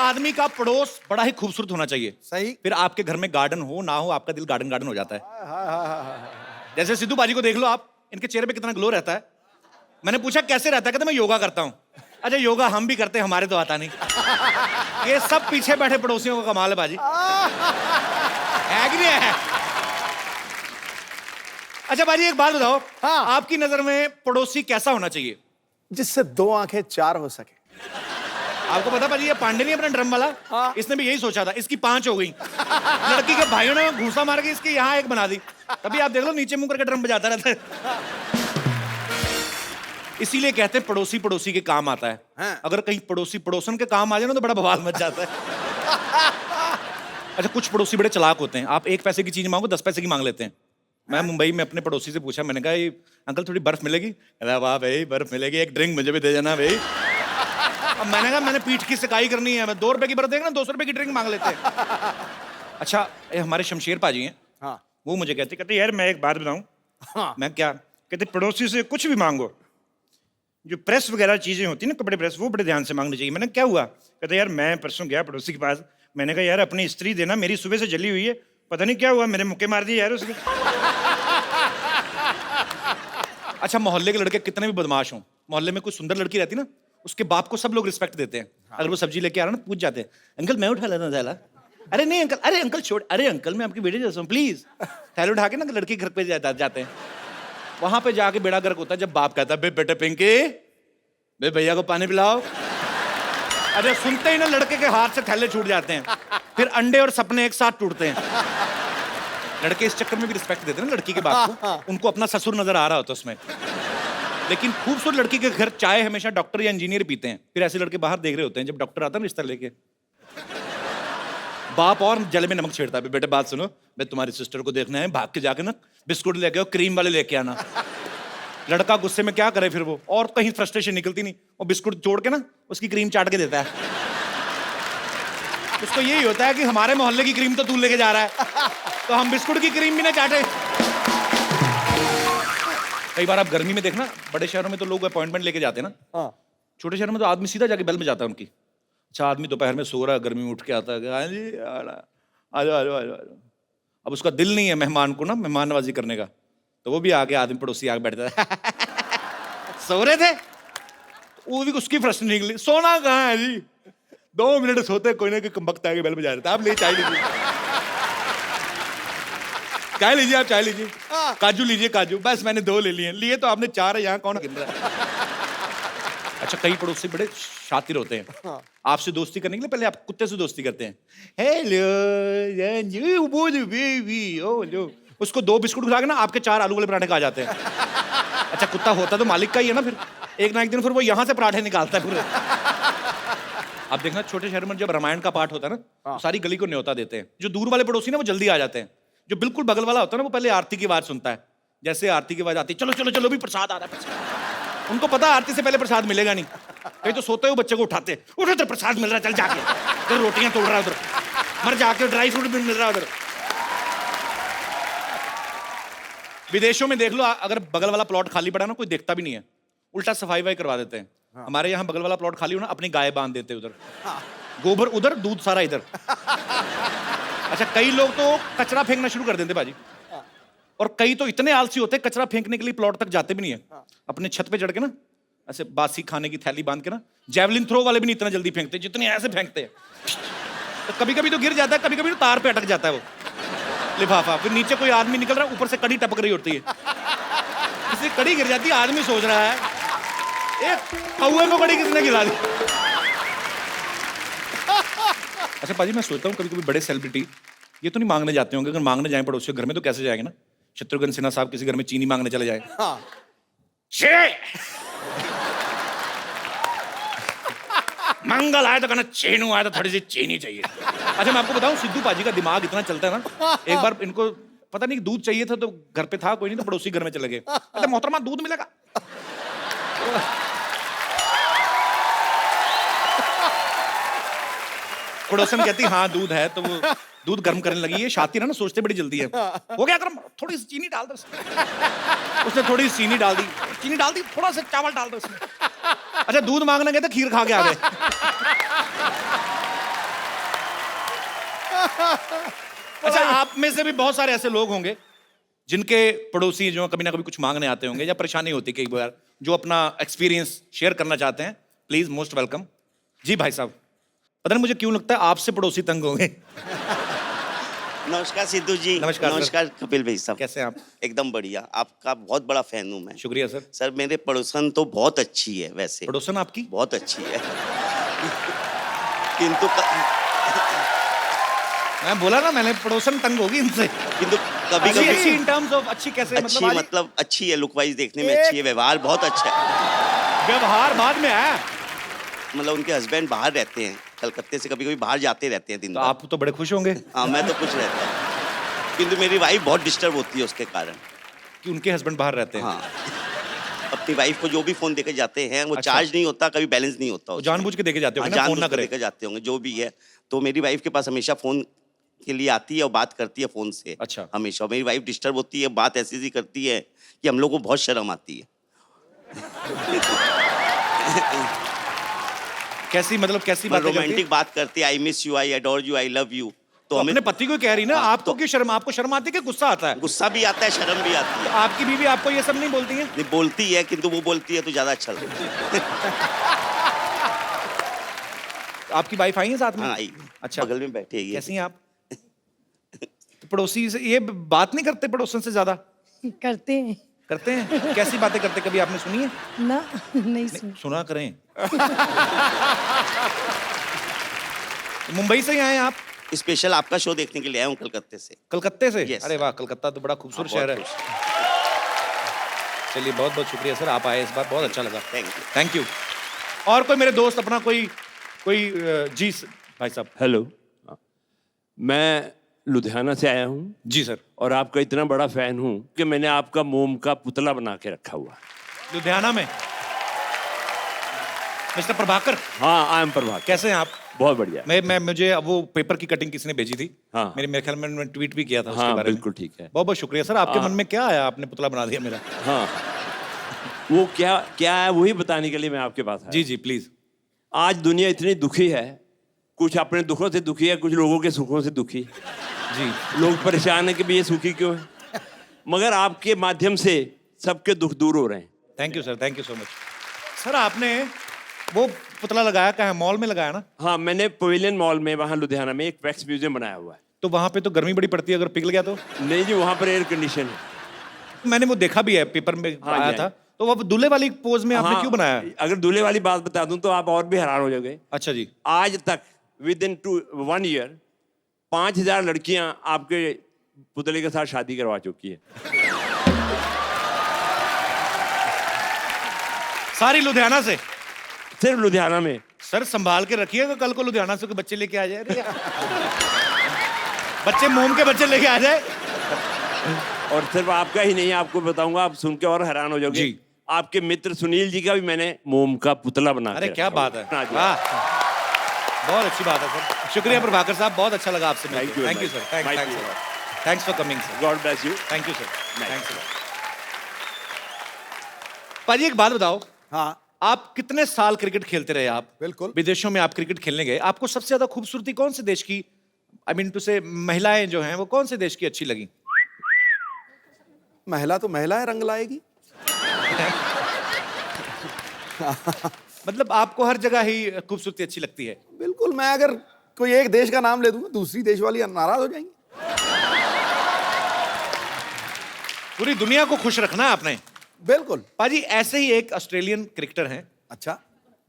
आदमी का पड़ोस बड़ा ही खूबसूरत होना चाहिए। सही। फिर आपके घर में गार्डन हो ना हो, आपका दिल गार्डन गार्डन हो जाता है। जैसे सिद्धू बाजी को देख लो आप, इनके चेहरे पे कितना ग्लो रहता है। मैंने पूछा कैसे रहता है, कहते मैं योगा करता हूँ। अच्छा योगा हम भी करते हैं, हमारे तो आता नहीं। ये सब पीछे बैठे पड़ोसियों का कमाल है बाजी, है कि नहीं है? अच्छा बाजी एक बात बताओ, हाँ। आपकी नजर में पड़ोसी कैसा होना चाहिए? जिससे 2 आंखें 4 हो सके। आपको पता बाजी, ये पांडे नहीं अपना ड्रम वाला, हाँ। इसने भी यही सोचा था, इसकी 5 हो गई। लड़की के भाइयों ने घूसा मार के इसकी यहाँ 1 बना दी। तभी आप देख लो नीचे मुंह करके ड्रम बजाता रहता है। इसीलिए कहते हैं पड़ोसी पड़ोसी के काम आता है। हाँ। अगर कहीं पड़ोसी पड़ोसन के काम आ जाए ना तो बड़ा बवाल मच जाता है। अच्छा कुछ पड़ोसी बड़े चालाक होते हैं, आप 1 पैसे की चीज मांगो 10 पैसे की मांग लेते हैं। मैं मुंबई में अपने पड़ोसी से पूछा, मैंने कहा ये अंकल थोड़ी बर्फ मिलेगी? कहता वाह भाई बर्फ मिलेगी, एक ड्रिंक मुझे भी दे जाना भाई। अब मैंने कहा मैंने पीठ की सिकाई करनी है, मैं 2 रुपए की बर्फ देगा ना 200 रुपए की ड्रिंक मांग लेते हैं। अच्छा ये हमारे शमशेर पाजी हैं, हाँ। वो मुझे कहते यार मैं एक बात बताऊं। हाँ। मैं क्या? कहते पड़ोसी से कुछ भी मांगो, जो प्रेस वगैरह चीजें होती है ना, कपड़े प्रेस, वो बड़े ध्यान से मांगनी चाहिए। मैंने क्या हुआ? कहते यार मैं परसों गया पड़ोसी के पास, मैंने कहा यार अपनी स्त्री देना, मेरी सुबह से जली हुई है, पता नहीं क्या हुआ, मेरे मुक्के मार दिए यार उसने। अच्छा मोहल्ले के लड़के कितने भी बदमाश हों, मोहल्ले में कोई सुंदर लड़की रहती ना, उसके बाप को सब लोग रिस्पेक्ट देते हैं। हाँ। अगर वो सब्जी लेके आ रहा ना, पूछ जाते हैं अंकल मैं उठा लेता थैला। अरे नहीं अंकल, अरे अंकल छोड़, अरे अंकल मैं आपकी बेटी जैसा हूँ प्लीज। थैला उठा के ना लड़की घर पे जाते हैं। वहां पे जाके बेड़ा गर्क होता है जब बाप कहता है बेटे पिंकी बे भैया को पानी पिलाओ। अरे सुनते ही ना लड़के के हाथ से थैले छूट जाते हैं, फिर अंडे और सपने एक साथ टूटते हैं। लड़के इस चक्कर में भी रिस्पेक्ट देते हैं ना लड़की के बाप को, उनको अपना ससुर नजर आ रहा होता है उसमें। लेकिन खूबसूरत लड़की के घर चाय हमेशा डॉक्टर या इंजीनियर पीते हैं, फिर ऐसे लड़के बाहर देख रहे होते हैं, जब डॉक्टर आता है रिश्ता लेके बाप और जले में नमक छेड़ता है, बेटे बात सुनो, मैं तुम्हारी सिस्टर को देखना है, भाग के जाके ना बिस्कुट लेके आओ, क्रीम वाले लेके आना। लड़का गुस्से में क्या करे फिर वो, और कहीं फ्रस्ट्रेशन निकलती नहीं, वो बिस्कुट जोड़ के ना उसकी क्रीम चाट के देता है। उसको यही होता है कि हमारे मोहल्ले की क्रीम तो तू लेके जा रहा है, तो हम बिस्कुट की क्रीम भी ना चाटे। कई बार आप गर्मी में देखना, बड़े शहरों में तो लोग अपॉइंटमेंट लेके जाते हैं ना, छोटे शहरों में तो आदमी सीधा जाके बेल में जाता है उनकी। अच्छा आदमी दोपहर में सो रहा है, गर्मी में उठ के आता है, हाँ जी आ जाओ। अब उसका दिल नहीं है मेहमान को ना मेहमान नवाजी करने का, तो वो भी आके आदमी पड़ोसी आके बैठता है। सो रहे थे, वो भी उसकी प्रश्न निकली, सोना कहाँ है जी? 2 मिनट सोते कोई ना कोई कमबख्त आके बेल बजा रहा था, आप ले चाय लीजिए, चाय लीजिए, आप चाय लीजिए, काजू लीजिए काजू, बस मैंने 2 ले लिए तो आपने 4 है, यहाँ कौन गिन रहा है? अच्छा कई पड़ोसी बड़े शातिर होते हैं, आपसे दोस्ती करने के लिए पहले आप कुत्ते से दोस्ती करते हैं। हेलो बेबी, उसको 2 बिस्कुट खिला के ना आपके 4 आलू वाले पराठे खा जाते हैं। अच्छा कुत्ता होता तो मालिक का ही है ना, फिर एक ना एक दिन फिर वो यहाँ से पराठे निकालता है पूरे। आप देखना छोटे शहर में जब रामायण का पाठ होता है ना, तो सारी गली को न्योता देते हैं। जो दूर वाले पड़ोसी ना वो जल्दी आ जाते हैं, जो बिल्कुल बगल वाला होता है ना वो पहले आरती की आवाज सुनता है। जैसे आरती की आवाज आती है, चलो चलो चलो भी प्रसाद आ रहा है, उनको पता आरती से पहले प्रसाद मिलेगा नहीं, कहीं तो सोते हुए बच्चे को उठाते, उठ उधर प्रसाद मिल रहा है, चल जाके उधर रोटियां तोड़ रहा है, उधर मर जाके ड्राई फ्रूट भी मिल रहा है उधर। विदेशों में देख लो, अगर बगल वाला प्लॉट खाली पड़ा ना कोई देखता भी नहीं है, उल्टा सफाई वाई करवा देते हैं। हमारे यहाँ बगल वाला प्लॉट खाली हो ना, अपनी गाय बांध देते उधर, गोबर उधर दूध सारा इधर। अच्छा कई लोग तो कचरा फेंकना शुरू कर देते बाजी, और कई तो इतने आलसी होते हैं कचरा फेंकने के लिए प्लॉट तक जाते भी नहीं है, अपने छत पे चढ़ के ना ऐसे बासी खाने की थैली बांध के ना, जैवलिन थ्रो वाले भी नहीं इतना जल्दी फेंकते जितने ऐसे फेंकते हैं। तो कभी कभी तो गिर जाता है, कभी कभी तो तार पे अटक जाता है वो लिफाफा, फिर नीचे कोई आदमी निकल रहा है, ऊपर से कड़ी टपक रही होती है, किसी कड़ी गिर जाती है, आदमी सोच रहा है एक कौवे को कड़ी किसने गिरा दी। अच्छा पाजी मैं सोचता हूँ कभी कभी बड़े सेलिब्रिटी ये तो नहीं मांगने जाते होंगे, अगर मांगने जाए पड़ोसियों के घर में तो कैसे जाएंगे ना? शत्रुघ्न सिन्हा साहब किसी घर में चीनी मांगने चले जाए, मंगल आए तो कहना चीनू आए तो थोड़ी सी चीनी चाहिए। अच्छा मैं आपको बताऊं सिद्धू पाजी का दिमाग इतना चलता है ना, एक बार इनको पता नहीं दूध चाहिए था तो घर पे था कोई नहीं, तो पड़ोसी घर में चले गए, अच्छा मोहतरमा दूध मिलेगा? पड़ोसन कहती हाँ दूध है, तो वो दूध गर्म करने लगी है, शातिर है ना सोचते बड़ी जल्दी है, हो गया गर्म, थोड़ी सी चीनी डाल दो उसने थोड़ी सी चीनी डाल दी, थोड़ा सा चावल डाल दो उसमें। अच्छा दूध मांगने गए तो खीर खा के आ गए। अच्छा, आप में से भी बहुत सारे ऐसे लोग होंगे जिनके पड़ोसी जो कभी ना कभी कुछ मांगने आते होंगे या परेशानी होती कई बार, जो अपना एक्सपीरियंस शेयर करना चाहते हैं। Please, most welcome. जी भाई साहब, पता नहीं मुझे क्यों लगता है आपसे पड़ोसी तंग होंगे। नमस्कार सिद्धू जी। नमस्कार सर। नमस्कार कपिल भाई साहब। कैसे हैं आप? एकदम बढ़िया, आपका बहुत बड़ा फैन हूँ मैं। शुक्रिया सर। सर मेरे पड़ोसन तो बहुत अच्छी है वैसे, पड़ोसन आपकी? बहुत अच्छी है। किंतु मैं बोला ना, मैंने पड़ोसन तंग होगी इनसे। किंतु कभी अच्छी कभी अच्छी इन टर्म्स ऑफ अच्छी कैसे? अच्छी मतलब मतलब अच्छी है, लुक वाइज देखने में अच्छी है, व्यवहार बहुत अच्छा है। व्यवहार बाद में है। मतलब उनके हस्बैंड बाहर रहते हैं, कलकत्ते से कभी कभी बाहर जाते रहते हैं दिन तो भर। आप तो बड़े खुश होंगे हाँ, मैं तो कुछ रहता हूँ, किंतु मेरी वाइफ बहुत डिस्टर्ब होती है उसके कारण। कि उनके हस्बैंड बाहर रहते हैं। हाँ, अपनी वाइफ को जो भी फोन देके जाते हैं वो अच्छा। चार्ज नहीं होता, कभी बैलेंस नहीं होता वो उसमें। जानबूझ के देके जाते हाँ, होंगे ना, फोन ना जानबूझ के करे। देके जाते होंगे जो भी है। तो मेरी वाइफ के पास हमेशा फोन के लिए आती है और बात करती है फोन से। अच्छा। हमेशा मेरी वाइफ डिस्टर्ब होती है, बात ऐसी सी करती है कि हम लोग को बहुत शर्म आती है। कैसी, मतलब कैसी बात? रोमांटिक बात करती है, I miss you, I adore you, I love you. तो अपने पति को कह रही ना, हाँ, आपको क्यों शर्म? आपको शर्म आती है कि गुस्सा आता है? गुस्सा भी आता है, शर्म भी आती है। आपकी बीवी आपको ये सब नहीं बोलती है? नहीं, बोलती है, किंतु वो बोलती है तो ज्यादा अच्छा लगता है। आपकी वाइफ आई है साथ में? हाँ, आई। अच्छा, बगल में बैठी है ये। कैसी हैं आप? तो पड़ोसी से ये बात नहीं करते पड़ोसन से ज्यादा? करते हैं करते हैं। कैसी बातें करते, कभी आपने सुनी है? ना, नहीं सुन। सुना करें। मुंबई से ही आए हैं आप? स्पेशल आपका शो देखने के लिए आया हूँ कलकत्ते से। कलकत्ते से? Yes, अरे sir. वाह, कलकत्ता तो बड़ा खूबसूरत हाँ, शहर है। बहुत चलिए, बहुत बहुत शुक्रिया सर, आप आए इस बार, बहुत अच्छा लगा। Thank you. Thank you. और कोई मेरे दोस्त अपना कोई कोई जी भाई साहब। हेलो, मैं लुधियाना से आया हूँ जी सर। और आपका इतना बड़ा फैन हूँ कि मैंने आपका मोम का पुतला बना के रखा हुआ है। लुधियाना में? मिस्टर प्रभाकर? हाँ, आई एम प्रभाकर। कैसे हैं आप? बहुत बढ़िया। मैं मुझे अब वो पेपर की कटिंग किसी ने भेजी थी। हाँ। मेरे ख्याल में उन्होंने ट्वीट भी किया था उसके हाँ, बारे में। बिल्कुल ठीक है। बहुत बहुत शुक्रिया सर। आपके मन में क्या आया, आपने पुतला बना दिया मेरा? हाँ, वो क्या क्या है वही बताने के लिए मैं आपके पास आया। जी जी प्लीज। आज दुनिया इतनी दुखी है, कुछ अपने दुखों से दुखी है, कुछ लोगों के सुखों से दुखी। जी। लोग परेशान है कि भी ये सुखी क्यों है, मगर आपके माध्यम से सबके दुख दूर हो रहे हैं। Thank you sir, thank you so much. Sir आपने वो पुतला लगाया कहाँ है? मॉल में लगाया ना? हाँ, मैंने पवेलियन मॉल में वहाँ लुधियाना में एक वैक्स म्यूजियम बनाया हुआ है। तो वहाँ पे तो गर्मी बड़ी पड़ती है, अगर पिघल गया तो? नहीं जी, वहाँ पर एयर कंडीशन है। मैंने वो देखा भी है, पेपर में हाँ आया जी, था। तो वो दूल्हे वाली पोज में आपने हाँ, क्यों बनाया? अगर दूल्हे वाली बात बता दूं तो आप और भी हैरान हो जाओगे। अच्छा जी। आज तक विद इन 1 ईयर 5000 लड़कियां आपके पुतले के साथ शादी करवा चुकी है। सारी लुधियाना से? सिर्फ लुधियाना में। सर संभाल के रखिएगा, कल को लुधियाना से कोई बच्चे लेके आ जाए। अरे बच्चे मोम के बच्चे लेके आ जाए। और सिर्फ आपका ही नहीं, आपको बताऊंगा, आप सुन के और हैरान हो जाओगे। जी। आपके मित्र सुनील जी का भी मैंने मोम का पुतला बना अरे के क्या रखा बात हुआ है, हाँ जी। वाह, बहुत अच्छी बात है सर। शुक्रिया प्रभाकर साहब, बहुत अच्छा लगा आपसे मिलकर। Thank you, thank you sir, My thanks pleasure. Thanks for coming sir. God bless you. Thank you sir, Nice. Thanks. पाजी एक बात बताओ, हाँ आप कितने साल क्रिकेट खेलते रहे? आप बिल्कुल। विदेशों में आप क्रिकेट खेलने गए, आपको सबसे ज्यादा खूबसूरती कौन से देश की, आई मीन टू से महिलाएं जो हैं वो कौन से देश की अच्छी लगी? महिला तो महिला है, रंग लाएगी। मतलब आपको हर जगह ही खूबसूरती अच्छी लगती है? बिल्कुल। मैं अगर कोई एक देश का नाम ले दूंगा, दूसरी देश वाली नाराज हो जाएंगी। पूरी दुनिया को खुश रखना है आपने। बिल्कुल। पाजी ऐसे ही एक ऑस्ट्रेलियन क्रिकेटर हैं अच्छा।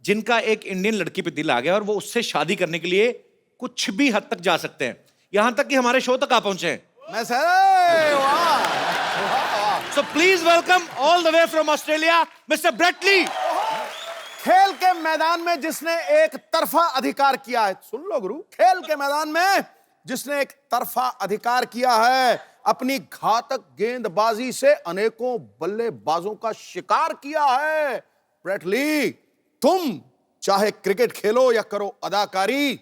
जिनका एक इंडियन लड़की पे दिल आ गया और वो उससे शादी करने के लिए कुछ भी हद तक जा सकते हैं, यहां तक कि हमारे शो तक आ पहुंचे हैं। मैं सर, वाह। So please welcome all the way from Australia mister Brett Lee. खेल के मैदान में जिसने एक तरफा अधिकार किया है, सुन लो गुरु, खेल के मैदान में जिसने एक तरफा अधिकार किया है, अपनी घातक गेंदबाजी से अनेकों बल्लेबाजों का शिकार किया है, ब्रेट ली। तुम चाहे क्रिकेट खेलो या करो अदाकारी,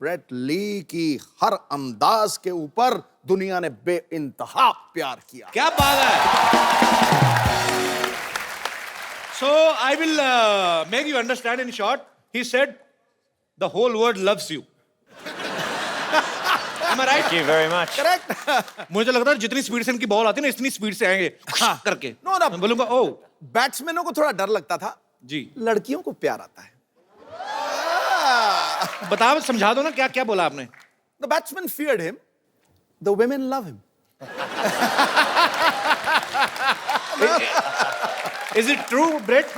ब्रेट ली की हर अंदाज के ऊपर दुनिया ने बेइंतहा प्यार किया। क्या बात है। So I will make you understand in short. He said, the whole world loves you. Am I right? Thank you very much. Correct. मुझे लगता है जितनी स्पीड से इनकी बॉल आती है ना इतनी स्पीड से आएंगे करके। No, no. मैं बोलूंगा ओ बैट्समैनों को थोड़ा डर लगता था, जी लड़कियों को प्यार आता है। बताओ समझा दो ना क्या क्या बोला आपने। The batsman feared him. The women love him. Is it true, Brett?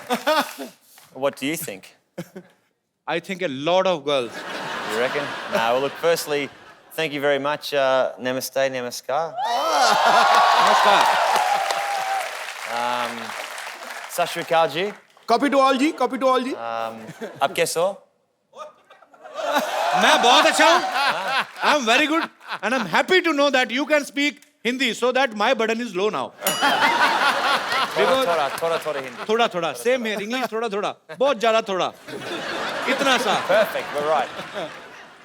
What do you think? I think a lot of girls. You reckon? No, well, look, firstly, thank you very much. Namaste, namaskar. नमस्कार। Sat Shri Akal ji. Copy to all ji, copy to all ji. Aap kaise ho? मैं बहुत अच्छा हूँ। I'm very good and I'm happy to know that you can speak Hindi so that my burden is low now. Thoda Hindi. थोड़ा थोड़ा same है English थोड़ा थोड़ा बहुत ज्यादा थोड़ा इतना सा। Perfect, we're right.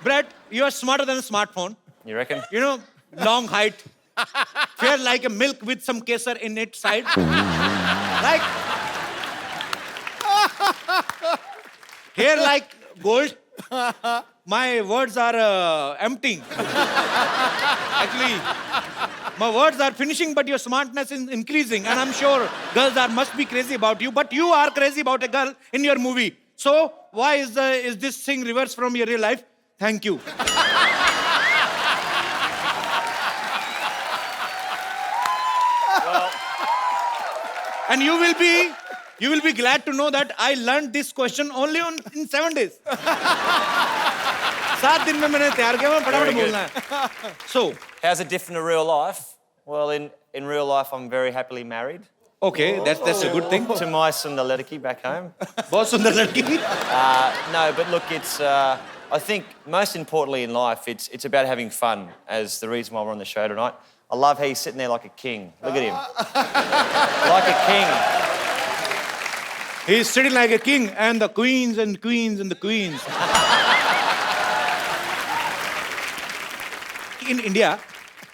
Brett, you are smarter than a smartphone. You reckon? You know, long height, fair like a milk with some kesar in its side. Like hair like gold. My words are emptying. Actually, my words are finishing, but your smartness is increasing, and I'm sure girls must be crazy about you. But you are crazy about a girl in your movie. So why is this thing reversed from your real life? Thank you. And you will be glad to know that I learned this question only in 7 days. 7 दिन में मैंने तैयार किया मैं फटाफट बोलना है. So, How's it different to real life? Well, in real life, I'm very happily married okay, that's a good thing. to my Sundar Ledeki back home. बहुत सुंदर लड़की. No, but look, it's. I think most importantly in life, it's about having fun. As the reason why we're on the show tonight. I love how he's sitting there like a king. Look at him, like a king. He's sitting like a king, and the queens and queens and the queens. In India,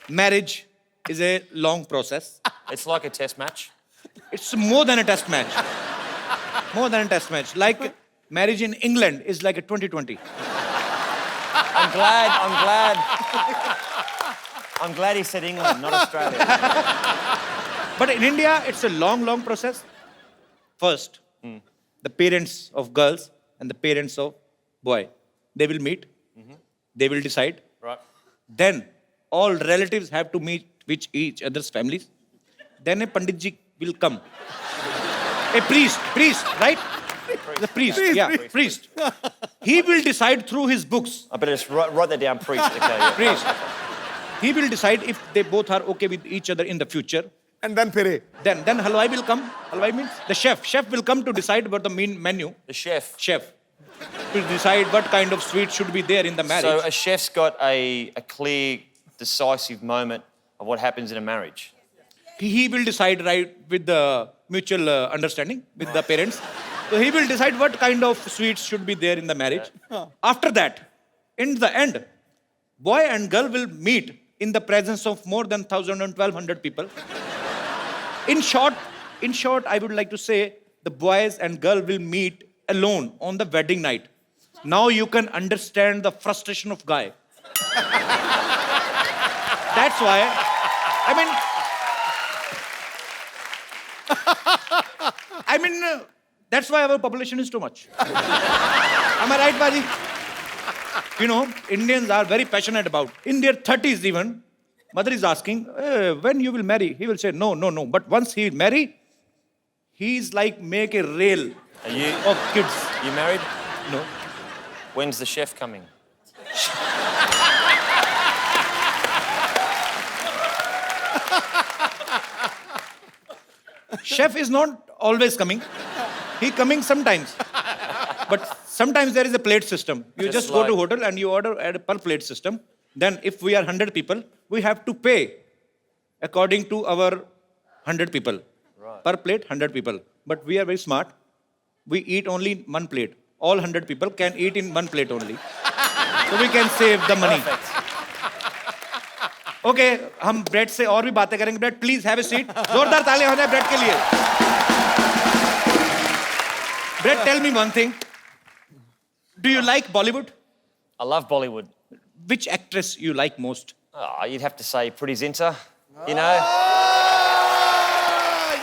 marriage is a long process. It's like a test match. It's more than a test match. More than a test match. Like marriage in England is like a 2020. I'm glad he said England, not Australia. But in India, it's a long, long process. First, the parents of girls and the parents of boy, they will meet. They will decide. Right. Then all relatives have to meet with each other's families. Then a Pandit ji will come. A priest, right? The priest, priest. He will decide through his books. I better just write that down, priest. Okay, yeah. Priest. He will decide if they both are okay with each other in the future. And then फिरे। Then halwai will come. Halwai means the chef. Chef will come to decide about the main menu. The chef. Chef will decide what kind of sweet should be there in the marriage. So a chef's got a clear, decisive moment of what happens in a marriage. He will decide right with the mutual understanding with the parents. So he will decide what kind of sweets should be there in the marriage. After that, in the end, boy and girl will meet in the presence of more than 1,000 and 1,200 people. In short, I would like to say the boys and girl will meet alone on the wedding night. Now you can understand the frustration of guy. That's why, that's why our population is too much. Am I right, Baji? You know, Indians are very passionate about. In their 30s even, mother is asking, when you will marry? He will say, no. But once he will marry, he's like make a rail of kids. You married? No. When's the chef coming? Chef is not always coming. He coming sometimes. But sometimes there is a plate system. You just go to hotel and you order at a per plate system. Then if we are 100 people, we have to pay according to our 100 people. Right. Per plate, 100 people. But we are very smart. We eat only one plate. All 100 people can eat in one plate only. So we can save the money. Perfect. Okay, हम bread से और भी बातें करेंगे. Bread, please have a seat. जोरदार तालियां होने bread के लिए. Brett, tell me one thing. Do you like Bollywood? I love Bollywood. which actress you like most? Oh, you'd have to say Pretty Zinta, you know,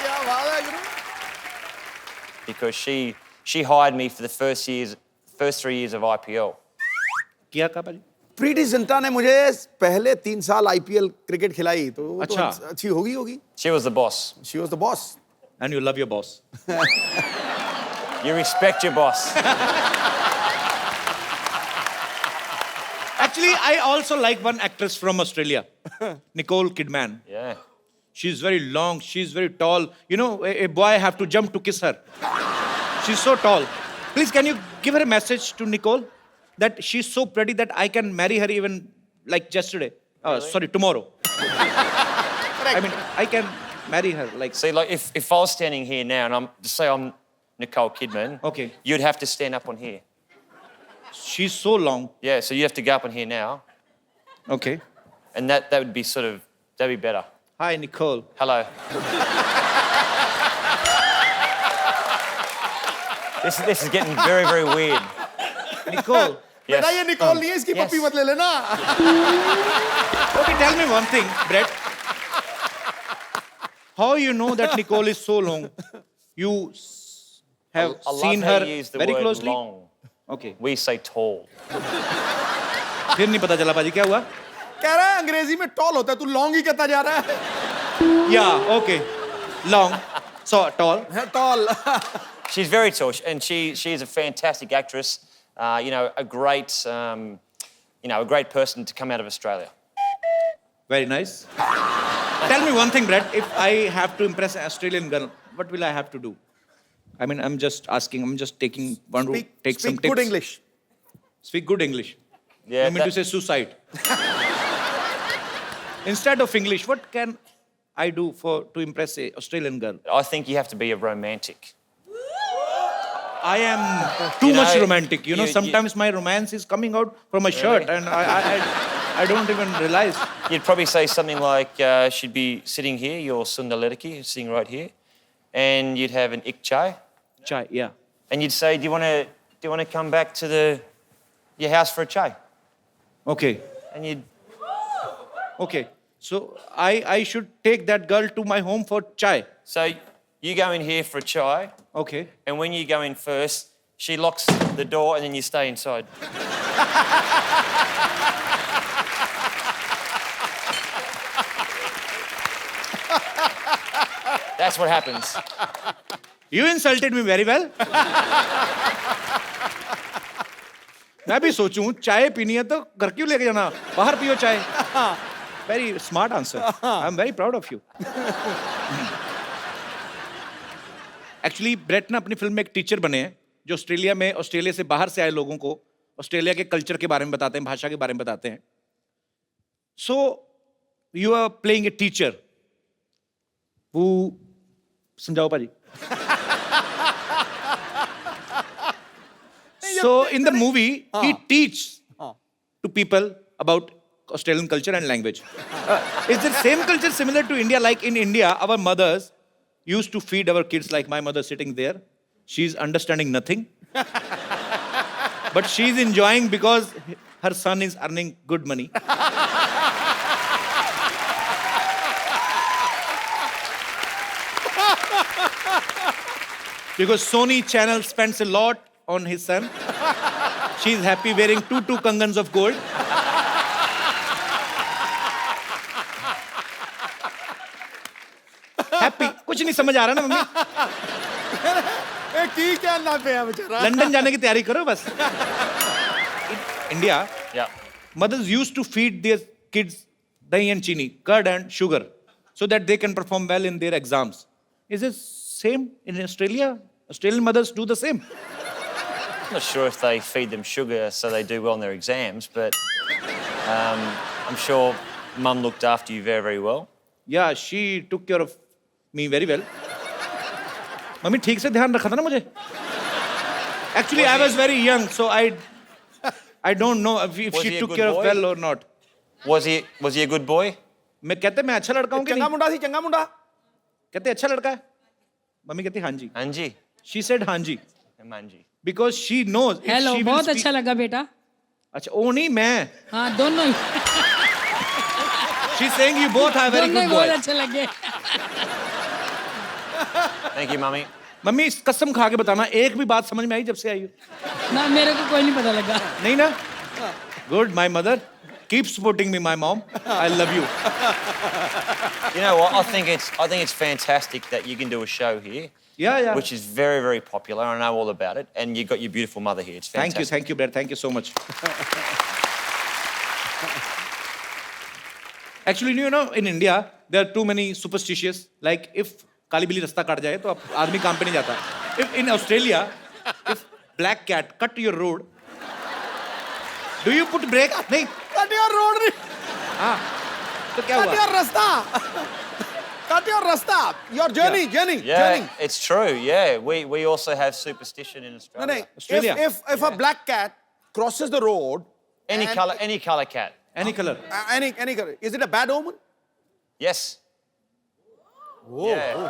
क्या बात है गुरु because she hired me for the first 3 years of IPL. किया का भाई? प्रीति जिंटा ने मुझे पहले 3 साल आईपीएल क्रिकेट खिलाई तो वो तो अच्छा। अच्छी होगी She was the boss. She was the boss And you love your boss. You respect your boss. Actually, I also like one actress from Australia, Nicole Kidman. Yeah. She's very long, she's very tall. You know, a boy have to jump to kiss her. She's so tall. Please, can you give her a message to Nicole that she's so pretty that I can marry her even like yesterday? Sorry, tomorrow. I mean, I can marry her like. See, like if I was standing here now and just say I'm Nicole Kidman, Okay. you'd have to stand up on here. She's so long. Yeah, so you have to go up on here now, Okay. and that would be that'd be better. Hi, Nicole. Hello. This is getting very, very weird. Nicole. Yes. बेटा ये Nicol नहीं है इसकी Yes. पप्पी मत ले लेना Okay, tell me one thing, Brett. How you know that Nicole is so long? You have I love seen how her you use the very word closely? long. Okay. We say tall. फिर नहीं पता चला पाजी क्या हुआ? कह रहा है अंग्रेजी में टॉल होता है तू लॉन्ग ही कहता जा रहा है Yeah, okay. Long. So tall. Tall She's very tall, and she's a fantastic actress. You know, a great person to come out of Australia. Very nice. Tell me one thing, Brett. If I have to impress an Australian girl, what will I have to do? I mean, I'm just asking. I'm just taking one route. Take some speak tips. good English Speak good English. Yeah. I mean to say suicide. Instead of English, what can I do to impress a Australian girl? I think you have to be a romantic. I am too You much know, romantic. You know, you- sometimes my romance is coming out from my shirt, and I don't even realize. You'd probably say something like, she'd be sitting here, your Sundalediki, sitting right here, and you'd have an ik chai, Chai, yeah. and you'd say, do you want to come back to your house for a chai? Okay, And you'd okay. So I should take that girl to my home for chai. so you go in here for a chai, Okay. and when you go in first, she locks the door, and then you stay inside. That's what happens. You insulted me very well. मैं भी सोचूं चाय पीनी है तो घर क्यों लेके जाना बाहर पियो चाय very smart answer I am very proud of you actually Brett ना अपनी फिल्म में एक टीचर बने हैं जो ऑस्ट्रेलिया से बाहर से आए लोगों को ऑस्ट्रेलिया के कल्चर के बारे में बताते हैं भाषा के बारे में बताते हैं so you are playing a teacher वो समझाओ पाजी So in the movie, he teaches to people about Australian culture and language. Is the same culture similar to India? Like in India, our mothers used to feed our kids like my mother sitting there. She's understanding nothing. But she's enjoying because her son is earning good money. Because Sony Channel spends a lot on his son. She's happy wearing two kangans of gold. Happy. कुछ नहीं समझ आ रहा ना mummy ए की क्या ना पे है बेचारा लंदन जाने की तैयारी करो बस In India, Yeah. mothers used to feed their kids dahi and chini, curd and sugar, so that they can perform well in their exams. Is it same in Australia? Australian mothers do the same. I'm not sure if they feed them sugar so they do well in their exams, but I'm sure Mum looked after you very, very well. Yeah, she took care of me very well. Mummy ठीक से ध्यान रखा था ना मुझे. Actually, I was very young, so I don't know if Was she he a took good care of boy? well or not. Was he a good boy? मैं कहते मैं अच्छा लड़का हूँ कि चंगा नहीं? मुंडा थी चंगा मुंडा कहते अच्छा लड़का है. मम्मी कहती हाँ जी. Anji? She said हाँ जी Manji. because she knows. if hello she will बहुत speak- अच्छा लगा बेटा अच्छा वो नहीं मैं हाँ दोनों ही she saying you both are very दोनों ही गुड बहुत बॉय अच्छे लगे Thank you, Mummy. मम्मी इस कसम खा के बताना एक भी बात समझ में आई जब से आई हो ना मेरे को कोई नहीं पता लगा नहीं ना good my mother keep supporting me my mom I love you You know what? I think it's fantastic that you can do a show here, या which is very, very popular. I know all about it, and you've got your beautiful mother here. It's fantastic. Thank you brother thank you so much actually you know in India there are too many superstitious like if काली बिल्ली रास्ता काट जाए तो अब आदमी काम पे नहीं जाता if in Australia if black cat cut your road do you put brake नहीं कट योर रोड, हाँ तो क्या कट हुआ योर रास्ता, कट योर रास्ता, your journey, journey, Yeah, journey. it's true. Yeah, we also have superstition in No, Australia. no. Australia. If a black cat crosses the road, Any and- color cat. Any colour any color, is it a bad omen? Yes. Yeah.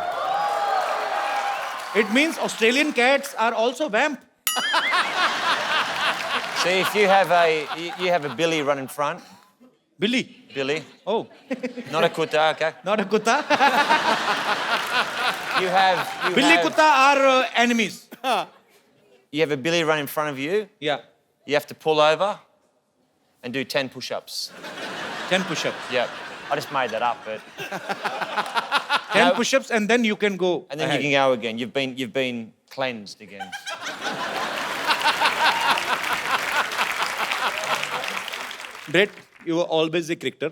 It means Australian cats are also vamp See, if you have a Billy run in front, बिल्ली Billy, oh not a kuta, okay? Not a कुत्ता You बिल्ली have कुत्ता are enemies you have a Billy run in front of you. या You have to pull over and do 10 push-ups. 10 push-ups Yep. I just made that up, but 10 No. push-ups and then you can go and then ahead. you can go again. You've been cleansed again. Brett, you were always a cricketer.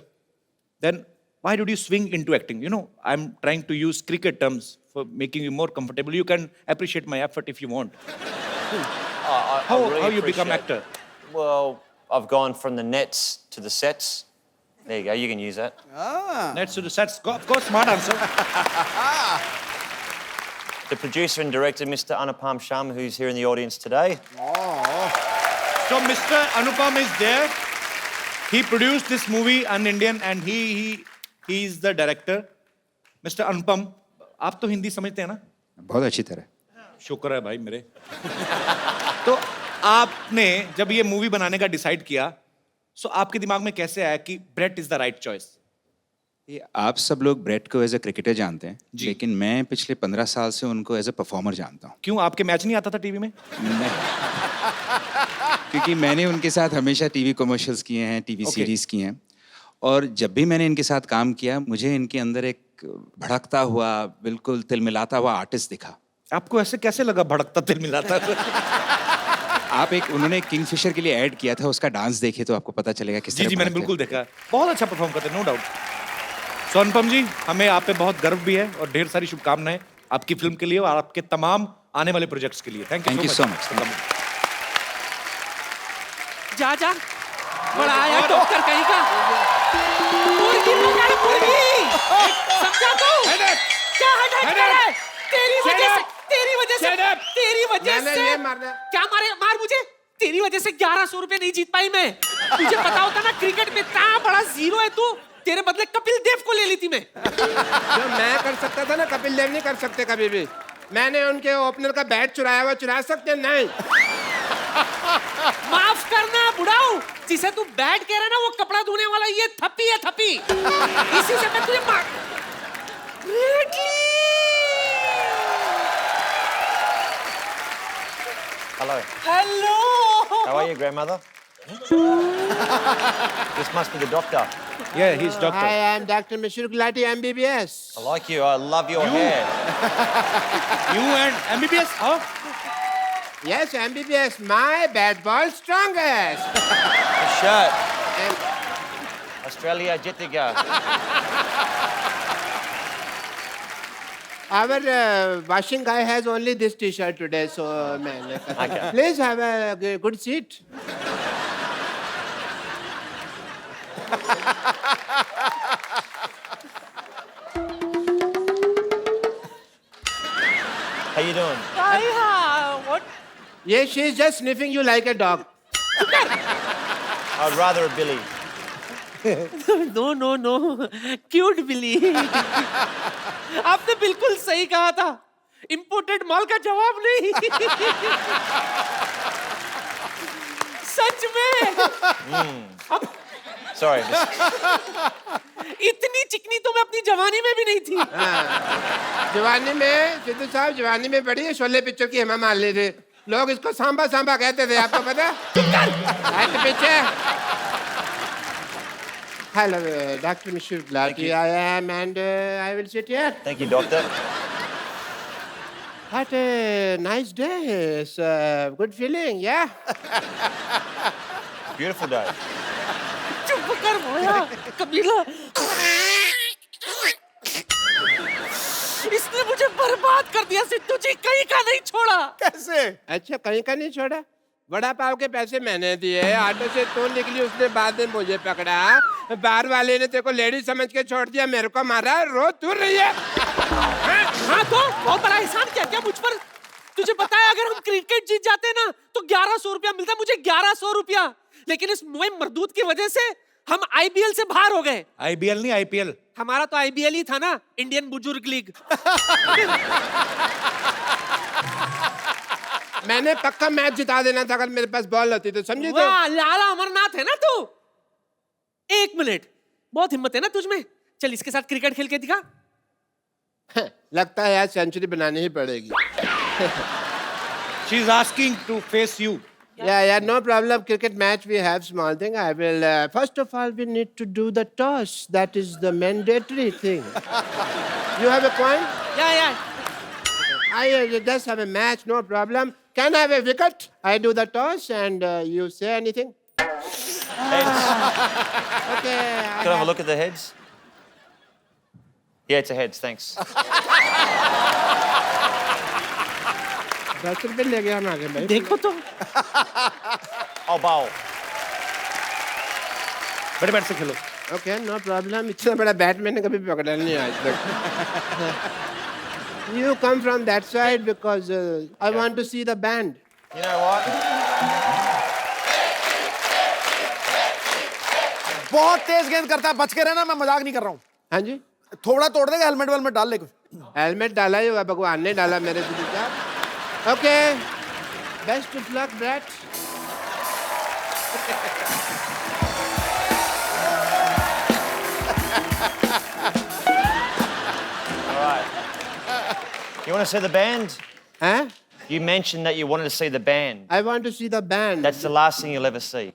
Then why did you swing into acting? You know, I'm trying to use cricket terms for making you more comfortable. You can appreciate my effort if you want. I How really you become appreciate- actor? Well, I've gone from the nets to the sets. There you go. You can use that. Let's do the sets. Of course, smart answer. The producer and director, Mr. Anupam Sharma, who's here in the audience today. So Mr. Anupam is there. He produced this movie, An Indian, and he is the director. Mr. Anupam, आप तो हिंदी समझते हैं ना? बहुत अच्छी तरह। शुक्र है भाई मेरे। तो आपने जब ये मूवी बनाने का डिसाइड किया, सो आपके दिमाग में कैसे आया कि Brett is the right choice? ये आप सब लोग ब्रेट को एज अ क्रिकेटर जानते हैं, जी। लेकिन मैं पिछले 15 साल से उनको एज अ परफॉर्मर जानता हूँ। क्यों आपके मैच नहीं आता था टीवी में? क्योंकि मैंने उनके साथ हमेशा टीवी कमर्शियल्स किए हैं, टीवी Okay. सीरीज किए हैं, और जब भी मैंने इनके साथ काम किया मुझे इनके अंदर एक भड़कता हुआ, बिल्कुल तिलमिलाता हुआ आर्टिस्ट दिखा। आपको ऐसे कैसे लगा भड़कता तिल मिलाता? आप उन्होंने किंगफिशर के लिए ऐड किया था, उसका डांस देखिए तो आपको पता चलेगा किस जी तरह जी मैंने भड़कते हैं। बिल्कुल देखा। बहुत अच्छा परफॉर्म करते हैं, नो डाउट। सो अनुपम जी, हमें आप पे बहुत गर्व भी है और ढेर सारी शुभकामनाएं आपकी फिल्म के लिए और आपके तमाम आने वाले प्रोजेक्ट्स के लिए। Thank Thank you so much. जा जा बड़ा आया डॉक्टर कहीं का मुर्गी मंगाए मुर्गी समझा तू क्या हेडेक करे तेरी वजह से क्या मार मुझे तेरी वजह से 1100 रुपए नहीं जीत पाई मैं। तुझे पता होता ना क्रिकेट में इतना बड़ा जीरो है तू, तेरे बदले कपिल देव को ले ली थी मैं। जो मैं कर सकता था ना कपिल देव नहीं कर सकते कभी भी। मैंने उनके ओपनर का बैट चुराया हुआ, चुरा सकते नहीं। माफ करना बुढ़ाऊ, जिसे तू बैट कह रहा है ना वो कपड़ा धोने वाला ये थप्पी है थप्पी। इसी से मैं तुझे मार Hello. Hello How are you, grandmother? This must be the doctor. Yeah, he's doctor. I am Dr. Mishra Gulati, MBBS. I like you. I love your hair. You and MBBS? Huh? Yes, MBBS, my bat ball strongest. The shirt. Australia Jitiga. Our washing guy has only this T-shirt today, so man. Okay. Please have a good seat. How you doing? what Yes, she's just sniffing you like a dog. I'd rather a Billy. No cute Billy. आपने बिल्कुल सही कहा था, imported माल का जवाब नहीं। सच में Sorry. Just, इतनी चिकनी तो मैं अपनी जवानी में भी नहीं थी। जवानी में सिद्धू साहब जवानी में बड़ी है शोले पिक्चर की हेमा मालिनी थे लोग इसको सांबा सांबा कहते थे आपको पता है पीछे hello doctor Mishra glad I am and I will sit here. thank you, doctor. What a nice day. It's a good feeling, yeah? Beautiful day. चुप कर भोया कबीला। इसने मुझे बर्बाद कर दिया सिद्धू जी, कहीं का नहीं छोड़ा। कैसे? अच्छा कहीं का नहीं छोड़ा बड़ा पाव के पैसे मैंने दिए ऑटो से तू निकली उसने बाद में मुझे पकड़ा बार वाले ने तेरे को लेडी समझ के छोड़ दिया मेरे को मारा रो तू रही है हाँ तो बहुत बड़ा एहसान किया क्या मुझ पर? तुझे पता है अगर हम क्रिकेट जीत जाते ना तो 1100 रुपया मिलता, मुझे 1100 रुपया। लेकिन इस मोए मरदूत की वजह से हम आईबीएल से बाहर हो गए। आईबीएल नहीं आईपीएल। हमारा तो आईबीएल ही था ना, इंडियन बुजुर्ग लीग। मैंने पक्का मैच जिता देना था अगर मेरे पास बॉल होती तो समझी तो वाह लाला अमरनाथ है ना तू। एक मिनट, बहुत हिम्मत है ना तुझ में। चल इसके साथ क्रिकेट खेल के दिखा। लगता है यार सेंचुरी बनानी ही पड़ेगी she is asking to face you. Yeah, no problem. Cricket match, we have small thing. I will, first of all, we need to do the toss. That is the mandatory thing. You have a point? Yeah. I just have a match, no problem. Can I have a wicket? I do the toss and you say anything? Heads. Okay. Can I have a look at the heads? Yeah, it's a heads, thanks. 10 रुपए ले गया हम आगे भाई देखो तो I'll bowl. बड़े bat से खेलो। ओके नो प्रॉब्लम इतना बड़ा बैट मैंने कभी पकड़ा नहीं आज तक you come from that side because I want to see the band You know what? बहुत तेज गेंद करता है, बच के रहना, मैं मजाक नहीं कर रहा हूँ। हाँ जी थोड़ा तोड़ देगा, हेलमेट वेलमेट डाल ले कुछ। हेलमेट डाला ही हुआ भगवान ने डाला मेरे सिद्धू साहब okay best of luck brat All right. You want to see the band? Huh? You mentioned that you wanted to see the band. I want to see the band. That's the last thing you'll ever see.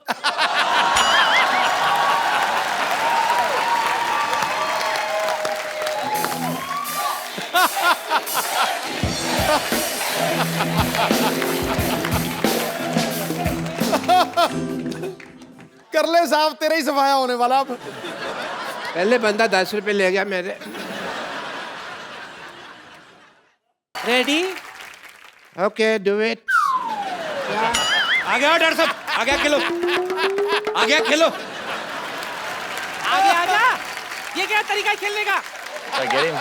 कर ले साहब, तेरा ही सफाया होने वाला अब। पहले बंदा 10 रुपए ले गया मेरे रेडी। ओके डू इट आ गया डर सब, आ गया खेलो, आ गया खेलो। आगे आजा, ये क्या तरीका है खेलने का? Did I get him?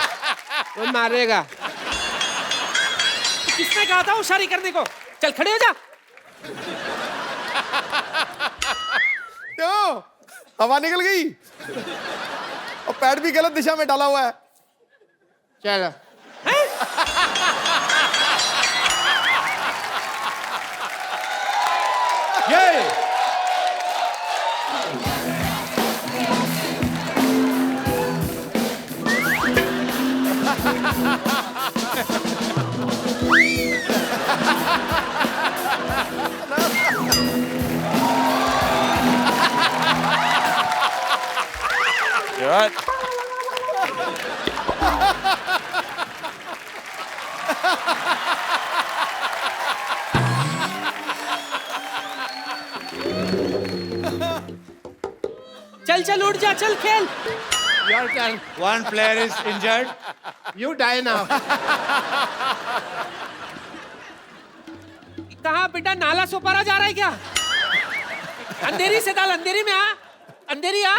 वो मारेगा किसने कहा था होशियारी करने को? चल खड़े हो जा। क्यों? हवा निकल गई और पैड भी गलत दिशा में डाला हुआ है। चलो ये You all right? चल चल उठ जा, चल खेल। Your turn one player is injured. You die now कहाँ बेटा, नाला सोपारा जा रहा है क्या? अंधेरी से डाल, अंधेरी में आ, अंधेरी आ।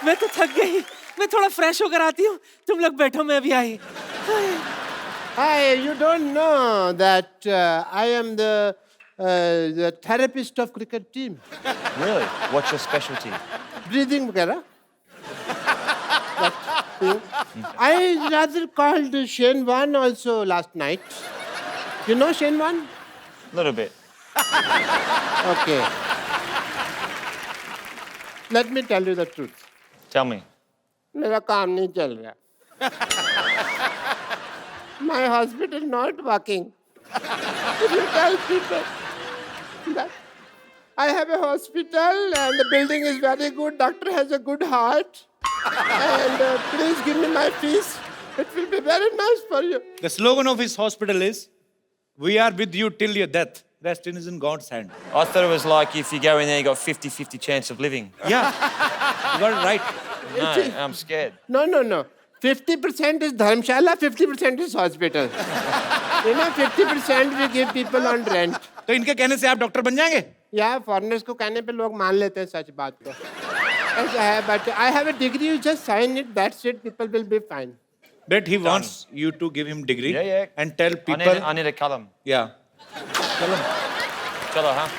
मैं तो थक गई, मैं थोड़ा फ्रेश होकर आती हूँ, तुम लोग बैठो, मैं अभी आई। Hi, you don't know that I am the therapist of cricket team. Really? What's your specialty? Breathing वगैरह I rather called Shane Wan also last night. You know Shane Wan? Little bit. Okay. Let me tell you the truth. Tell me. मेरा काम नहीं चल रहा. My hospital not working. If you tell people that I have a hospital and the building is very good, doctor has a good heart, and please give me my fees. It will be very nice for you. The slogan of his hospital is, "We are with you till your death. Rest is in God's hand." I thought it was like if you go in there, you got 50-50 chance of living. Yeah, you got it right. No, I'm scared. No. 50% is Dharmshala, 50% is hospital. You know, 50% we give people on rent. तो इनके कहने से आप doctor बन जाएंगे? या foreigners को कहने पे लोग मान लेते हैं सच बात को. ऐसा है, but I have a degree, you just sign it, that's it, people will be fine. But he wants you to give him degree Yeah. and tell people. I need a column. Yeah. Chalo, huh?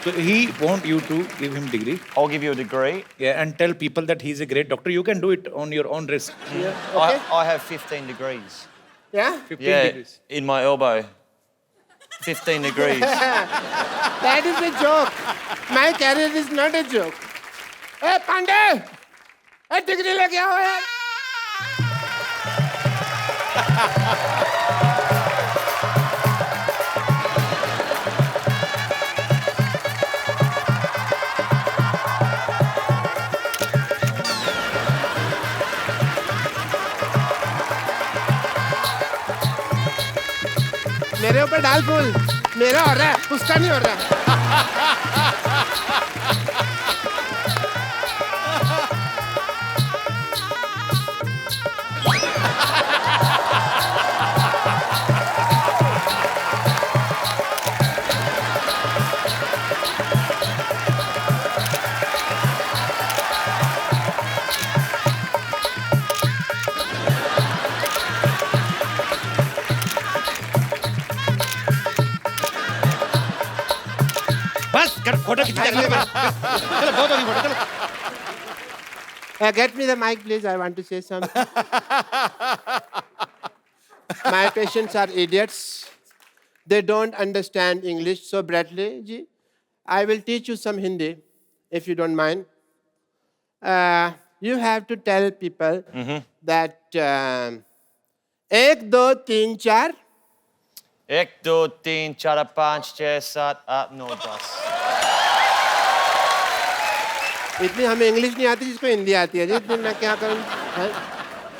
So he want you to give him degree. I'll give you a degree. Yeah, and tell people that he's a great doctor. You can do it on your own risk. Okay? I have 15 degrees. Yeah? 15 degrees. In my elbow. 15 degrees. That is a joke. My career is not a joke. Hey, Pandey! Hey, degree लेके आओ यार. मेरे ऊपर डाल फूल. मेरा हो रहा है, उसका नहीं हो रहा. बस कर फोटो खींच चलो बहुत होगी फोटो चलो. Get me the mic, please. I want to say something. My patients are idiots. They don't understand English. So, Bradley ji, I will teach you some Hindi, if you don't mind. You have to tell people that 1, 2, 3, 4. 1, 2, 3, 4, 5, 6, 7, 8, 9, 10. इतनी हमें English नहीं आती जिसको हिंदी आती है जी. इतनी मैं क्या करूं?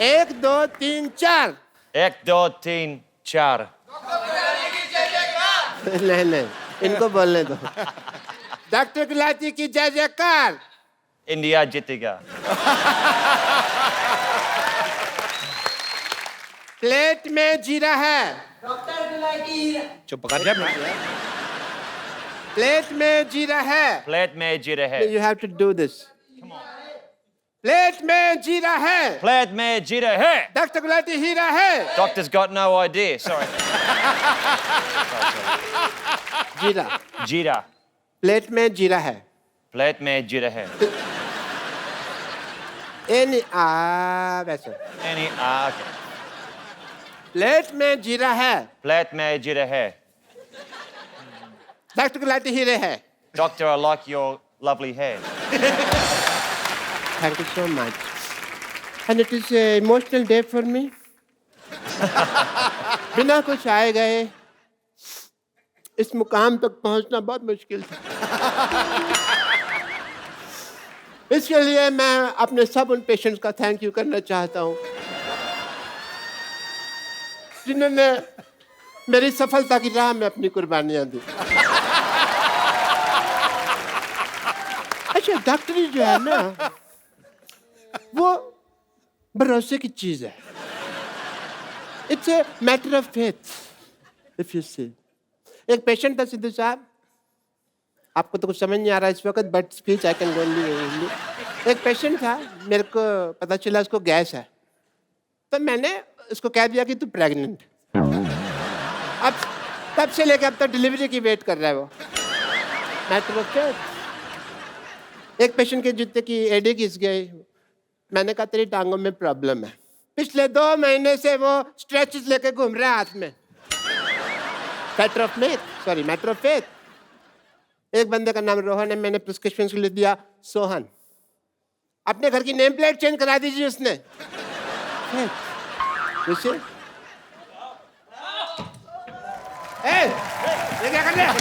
1, 2, 3, 4. 1, 2, 3, 4. नहीं इनको बोलने दो. डॉक्टर गुलाटी की जय जयकार. India जीतेगा. प्लेट में जीरा है. चुप कर जा. प्लेट में जीरा है. Plate में जीरा है. You have to do this. Plate में जीरा है. Plate में जीरा है. डॉक्टर गुलाटी हीरा है. Doctor's got no idea. Sorry. जीरा. जीरा. प्लेट में जीरा है. Plate में जीरा है. वैसे. Okay. प्लेट में जीरा है. Plate में जीरा है. डॉक्टर गुलाटी हीरे है. Doctor, I like your lovely hair. Thank you so much. And it is an emotional day for me. बिना कुछ आए गए इस मुकाम तक पहुंचना बहुत मुश्किल था. इसके लिए मैं अपने सब उन पेशेंट्स का थैंक यू करना चाहता हूं जिन्होंने मेरी सफलता की राह में अपनी कुर्बानियां दी. अच्छा, डॉक्टरी जो है ना वो भरोसे की चीज है. It's a matter of faith. If you see, एक पेशेंट था सिद्धू साहब, आपको तो कुछ समझ नहीं आ रहा इस वक्त, but speech I can only. एक पेशेंट था, मेरे को पता चला उसको गैस है, तो मैंने उसको कह दिया कि तू प्रेग्नेंट. अब तब से लेकर अब तक डिलीवरी की वेट कर रहा है वो. Matter of faith. एक पेशेंट के जूते की एडी घिस गई, मैंने कहा तेरी टांगों में प्रॉब्लम है। पिछले 2 महीने से वो स्ट्रेचेस लेके घूम रहा है हाथ में। Matter of faith. एक बंदे का नाम रोहन है, मैंने प्रिस्क्रिप्शन के लिए दिया सोहन। अपने घर की नेम प्लेट चेंज करा दीजिए उसने। ये क्या कर रहे हैं?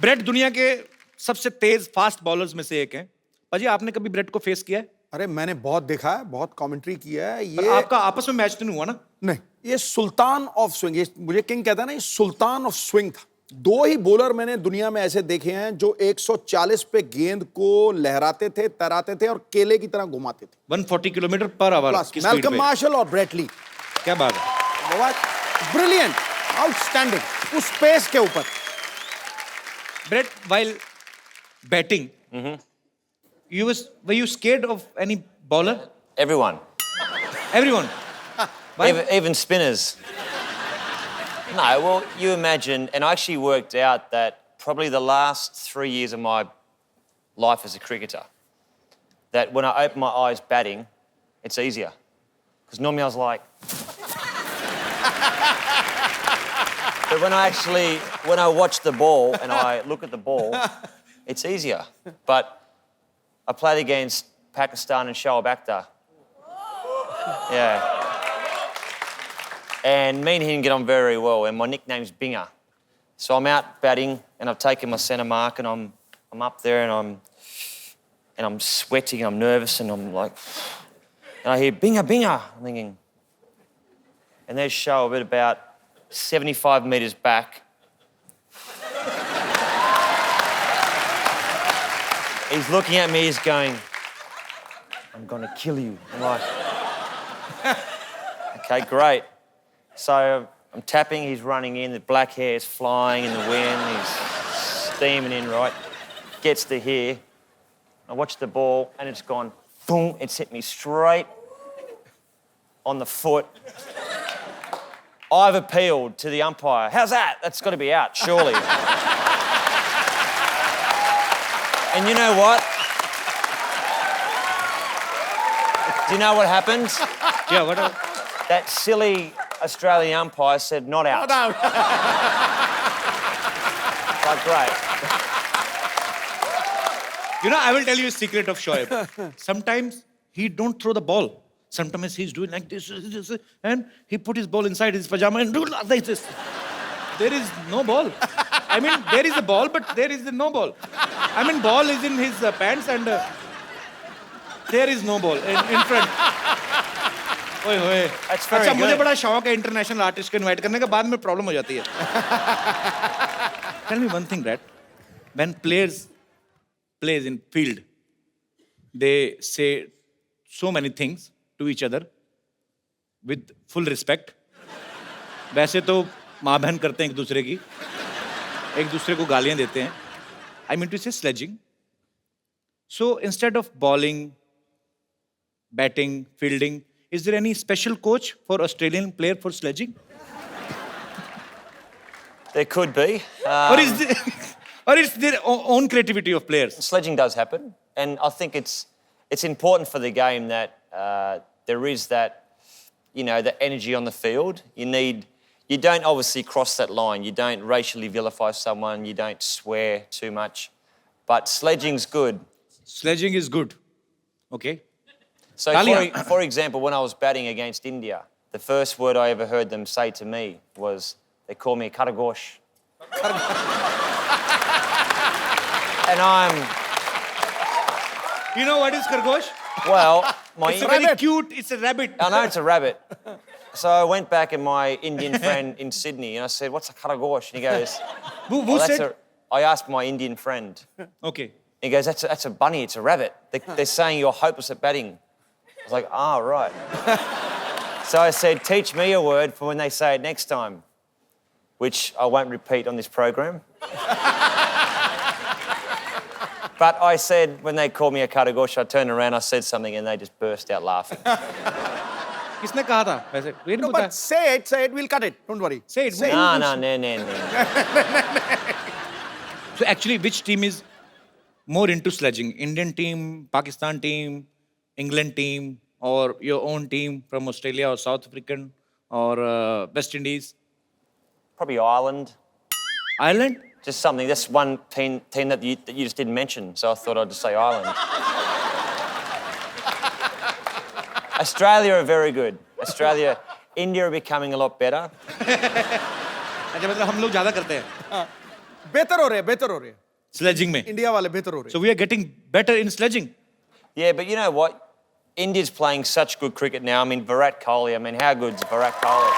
ब्रेट दुनिया के सबसे तेज फास्ट बॉलर्स में से एक है। पाजी, आपने कभी ब्रेट को फेस किया है? अरे मैंने बहुत देखा है, बहुत कमेंट्री किया है। पर ये आपका आपस में मैच तो नहीं हुआ ना? नहीं, ये सुल्तान ऑफ स्विंग, ये मुझे किंग कहता है ना, ये सुल्तान ऑफ स्विंग था। 2 ही बॉलर मैंने दुनिया में ऐसे देखे हैं जो 140 पे गेंद को लहराते थे, तैराते थे और केले की तरह घुमाते थे। 140 किलोमीटर पर आवर की स्पीड मैल्कम पे। मार्शल और ब्रेट ली। क्या बात है। ब्रिलियंट, आउटस्टैंडिंग, उस पेस के ऊपर। Brett, while batting, were you scared of any bowler? Everyone. Everyone. Why? Even spinners. No, well, you imagine, and I actually worked out that probably the last 3 years of my life as a cricketer, that when I open my eyes batting, it's easier. Because normally I was like... But when I watch the ball and I look at the ball, it's easier. But I played against Pakistan and Shoaib Akhtar. Yeah. And me and him get on very well, and my nickname's Binger. So I'm out batting, and I've taken my centre mark, and I'm up there, and I'm sweating, and I'm nervous, and I'm like, and I hear Binger, Binger. I'm thinking, and there's Shoaib at about 75 metres back. He's looking at me, he's going, I'm gonna kill you. I'm like, okay, great. So I'm tapping, he's running in, the black hair is flying in the wind, he's steaming in, right? Gets to here. I watch the ball and it's gone, boom, it's hit me straight on the foot. I've appealed to the umpire. How's that? That's got to be out, surely. And you know what? Do you know what happened? Yeah, what? That silly Australian umpire said not out. Not out. Like, great. You know, I will tell you a secret of Shoaib. Sometimes he don't throw the ball. Sometimes he's doing like this, and he put his ball inside his pajama and do like this. There is no ball. I mean, there is a ball, but there is no ball. I mean, ball is in his pants and there is no ball in front. ओए होए। That's very अच्छा, मुझे good. बड़ा शौक है international artist को invite करने का, बाद में प्रॉब्लम हो जाती है। Tell me one thing, Brett. When players plays in field, they say so many things to each other with full respect. वैसे तो माँ बहन करते हैं एक दूसरे को गालियां देते हैं. I mean to say sledging. So instead of bowling, batting, fielding, is there any special coach for Australian player for sledging? There could be. Or it's their own creativity of players? Sledging does happen, and I think it's important for the game that there is that, you know, the energy on the field. You don't obviously cross that line. You don't racially vilify someone. You don't swear too much. But sledging's good. Sledging is good. Okay. So, for example, when I was batting against India, the first word I ever heard them say to me was, they call me Karagosh. And You know what is Khargosh? well, It's a very cute, it's a rabbit. I know it's a rabbit. So I went back and my Indian friend in Sydney, and I said, what's a Karagosh? And he goes, Who said? I asked my Indian friend. Okay. He goes, that's a bunny, it's a rabbit. They're saying you're hopeless at batting. I was like, right. So I said, teach me a word for when they say it next time, which I won't repeat on this program. But I said, when they called me a Karagosh, I turned around, I said something, and they just burst out laughing. किसने कहा था वैसे ये नहीं No, पता but say it. We'll cut it. Don't worry. Say it. No, no, no, no, no. So actually, which team is more into sledging? Indian team, Pakistan team, England team, or your own team from Australia or South African or West Indies? Probably Ireland. Ireland? Just something. That's one team that you just didn't mention, so I thought I'd just say Ireland. Australia are very good. Australia, India are becoming a lot better. अच्छा मतलब हम लोग ज्यादा करते हैं बेहतर हो रहे हैं. sledging में. इंडिया वाले बेहतर हो रहे हैं. So we are getting better in sledging. Yeah, but you know what? India's playing such good cricket now. I mean, Virat Kohli. I mean, how good's Virat Kohli?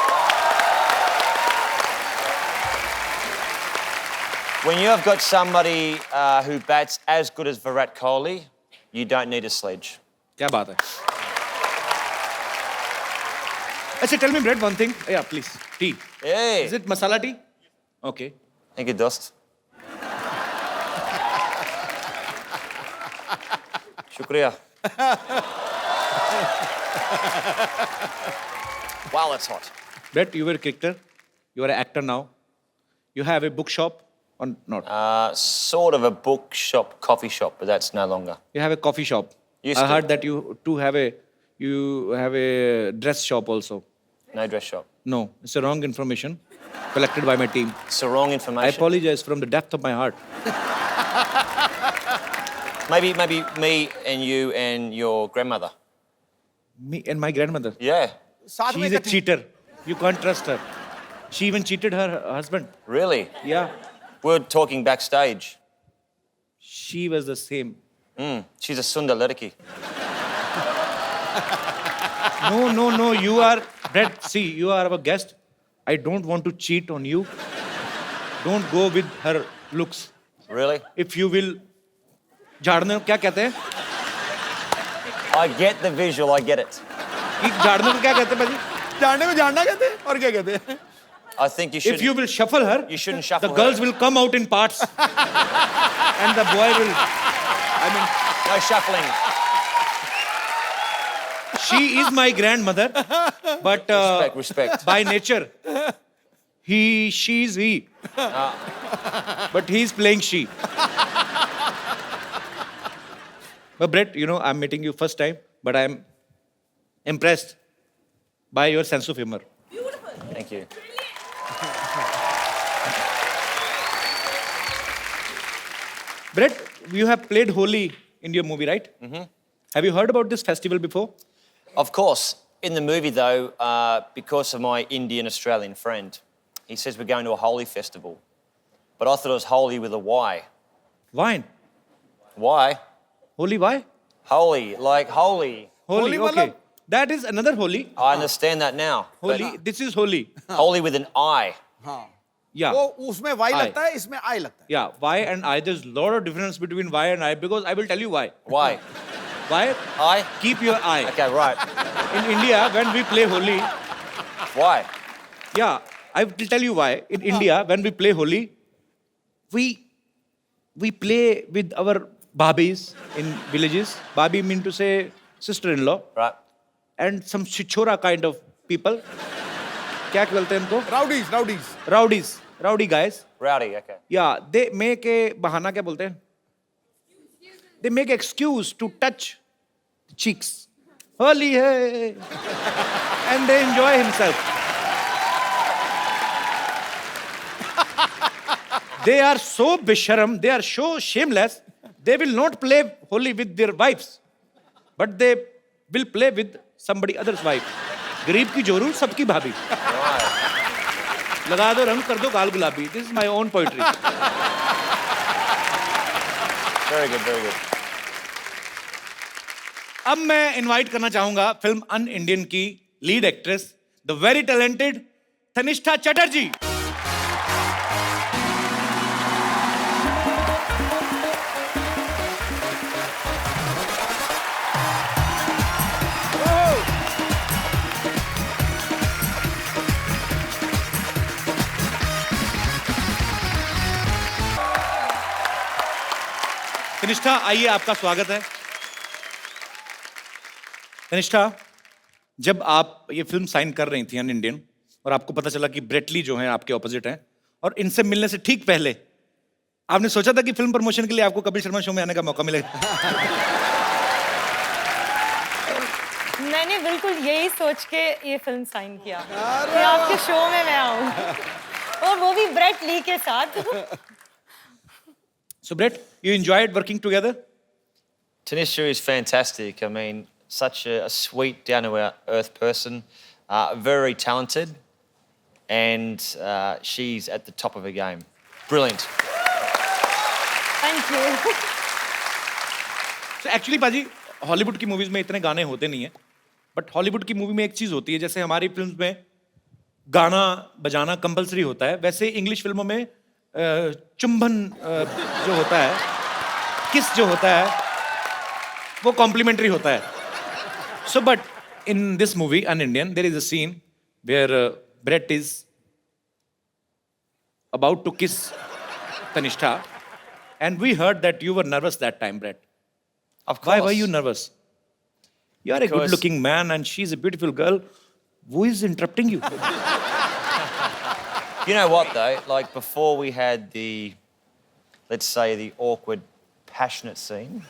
When you have got somebody who bats as good as Virat Kohli, you don't need a sledge. क्या बात है? अच्छा, tell me, Brett, one thing. Yeah, please. Tea. Hey. Is it masala tea? Okay. Thank you, Dost. Shukriya. Wow, that's hot. Brett, you were a cricketer. You are an actor now. You have a bookshop or not? Sort of a bookshop, coffee shop, but that's no longer. You have a coffee shop. Used I to. heard that you have a dress shop also. No dress shop. No, it's a wrong information collected by my team. It's the wrong I information. apologize from the depth of my heart. Maybe me and you and your grandmother. Me and my grandmother. Yeah. साथ में She's a इकट्ठी- cheater. You can't trust her. She even cheated her husband. Really? Yeah. We were talking backstage. She was the same. She's a Sundar Ledaki. No. You are, Brett, see, you are our guest. I don't want to cheat on you. Don't go with her looks. Really? If you will, झाड़ने को क्या कहते हैं? I get the visual, I get it. कि झाड़ने को क्या कहते हैं भाजी? जानने में जानना कहते हैं और क्या कहते हैं? I think you should. If you will shuffle her, You shouldn't shuffle the her. girls will come out in parts. And the boy will, No shuffling. she is my grandmother, but Respect. by nature, she's he. But he's playing she. But Brett, you know, I'm meeting you first time, but I'm impressed by your sense of humor. Thank you. Brett, you have played Holi in your movie, right? Mm-hmm. Have you heard about this festival before? Of course. In the movie, though, because of my Indian Australian friend, he says we're going to a Holi festival. But I thought it was holy with a Y. Wine. Why? Holi, why? Holy, like holy. Holi, Holi okay. matlab? That is another Holi. I understand that now. but Holi, this is Holi. holy with an I. हाँ. Yeah. वो उसमें Y I. लगता है, इसमें I लगता है. Yeah, Y and I, there's a lot of difference between Y and I because I will tell you why. Why? Why? I? Keep your eye. Okay, right. In India, when we play Holi, Why? yeah, I will tell you why. In India, when we play Holi, we play with our babis in villages. Babi mean to say sister-in-law. Right. And some chichora kind of people. क्या बोलते हैं इनको? Rowdies. Rowdy guys. Rowdy, okay. Yeah, they make a बहाना क्या बोलते हैं? They make excuse to touch the cheeks. Holi hai. And they enjoy himself. They are so bisharam, they are so shameless, they will not play Holi with their wives. But they will play with somebody other's wife. गरीब की जोरू सबकी भाभी. लगा दो रंग कर दो गाल गुलाबी. This is my own poetry. Very good, very good. अब मैं इनवाइट करना चाहूंगा फिल्म अन इंडियन की lead actress the very talented Tanishtha Chatterjee. Tanishtha आइए, आपका स्वागत है. तनिष्ठा, जब आप ये फिल्म साइन कर रही थी अन इंडियन और आपको पता चला कि ब्रेट ली जो है आपके ऑपोजिट हैं और इनसे मिलने से ठीक पहले आपने सोचा था कि फिल्म प्रमोशन के लिए आपको कपिल शर्मा शो में आने का मौका मिलेगा? मैंने बिल्कुल यही सोच के ये फिल्म साइन किया कि आपके शो में मैं आऊँ और वो भी ब्रेट ली के साथ. So Brett, you enjoyed working together? Tanisha is fantastic. I mean, such a sweet, down-to-earth person, very talented, and she's at the top of her game. Brilliant. Thank you. So actually पाजी Hollywood की movies में इतने गाने होते नहीं है, but Hollywood की movie में एक चीज होती है, जैसे हमारी फिल्म्स में गाना बजाना कंपलसरी होता है, वैसे इंग्लिश फिल्मों में चुंबन जो होता है, किस जो होता है, वो कॉम्प्लीमेंट्री होता है. So but in this movie an Indian there is a scene where Brett is about to kiss Tanishta, and we heard that you were nervous that time, Brett. Of course. Why were you nervous? You are a Because- good-looking man, and she's a beautiful girl. Who is interrupting you? You know what, though? Like, before we had the, let's say, the awkward, passionate scene,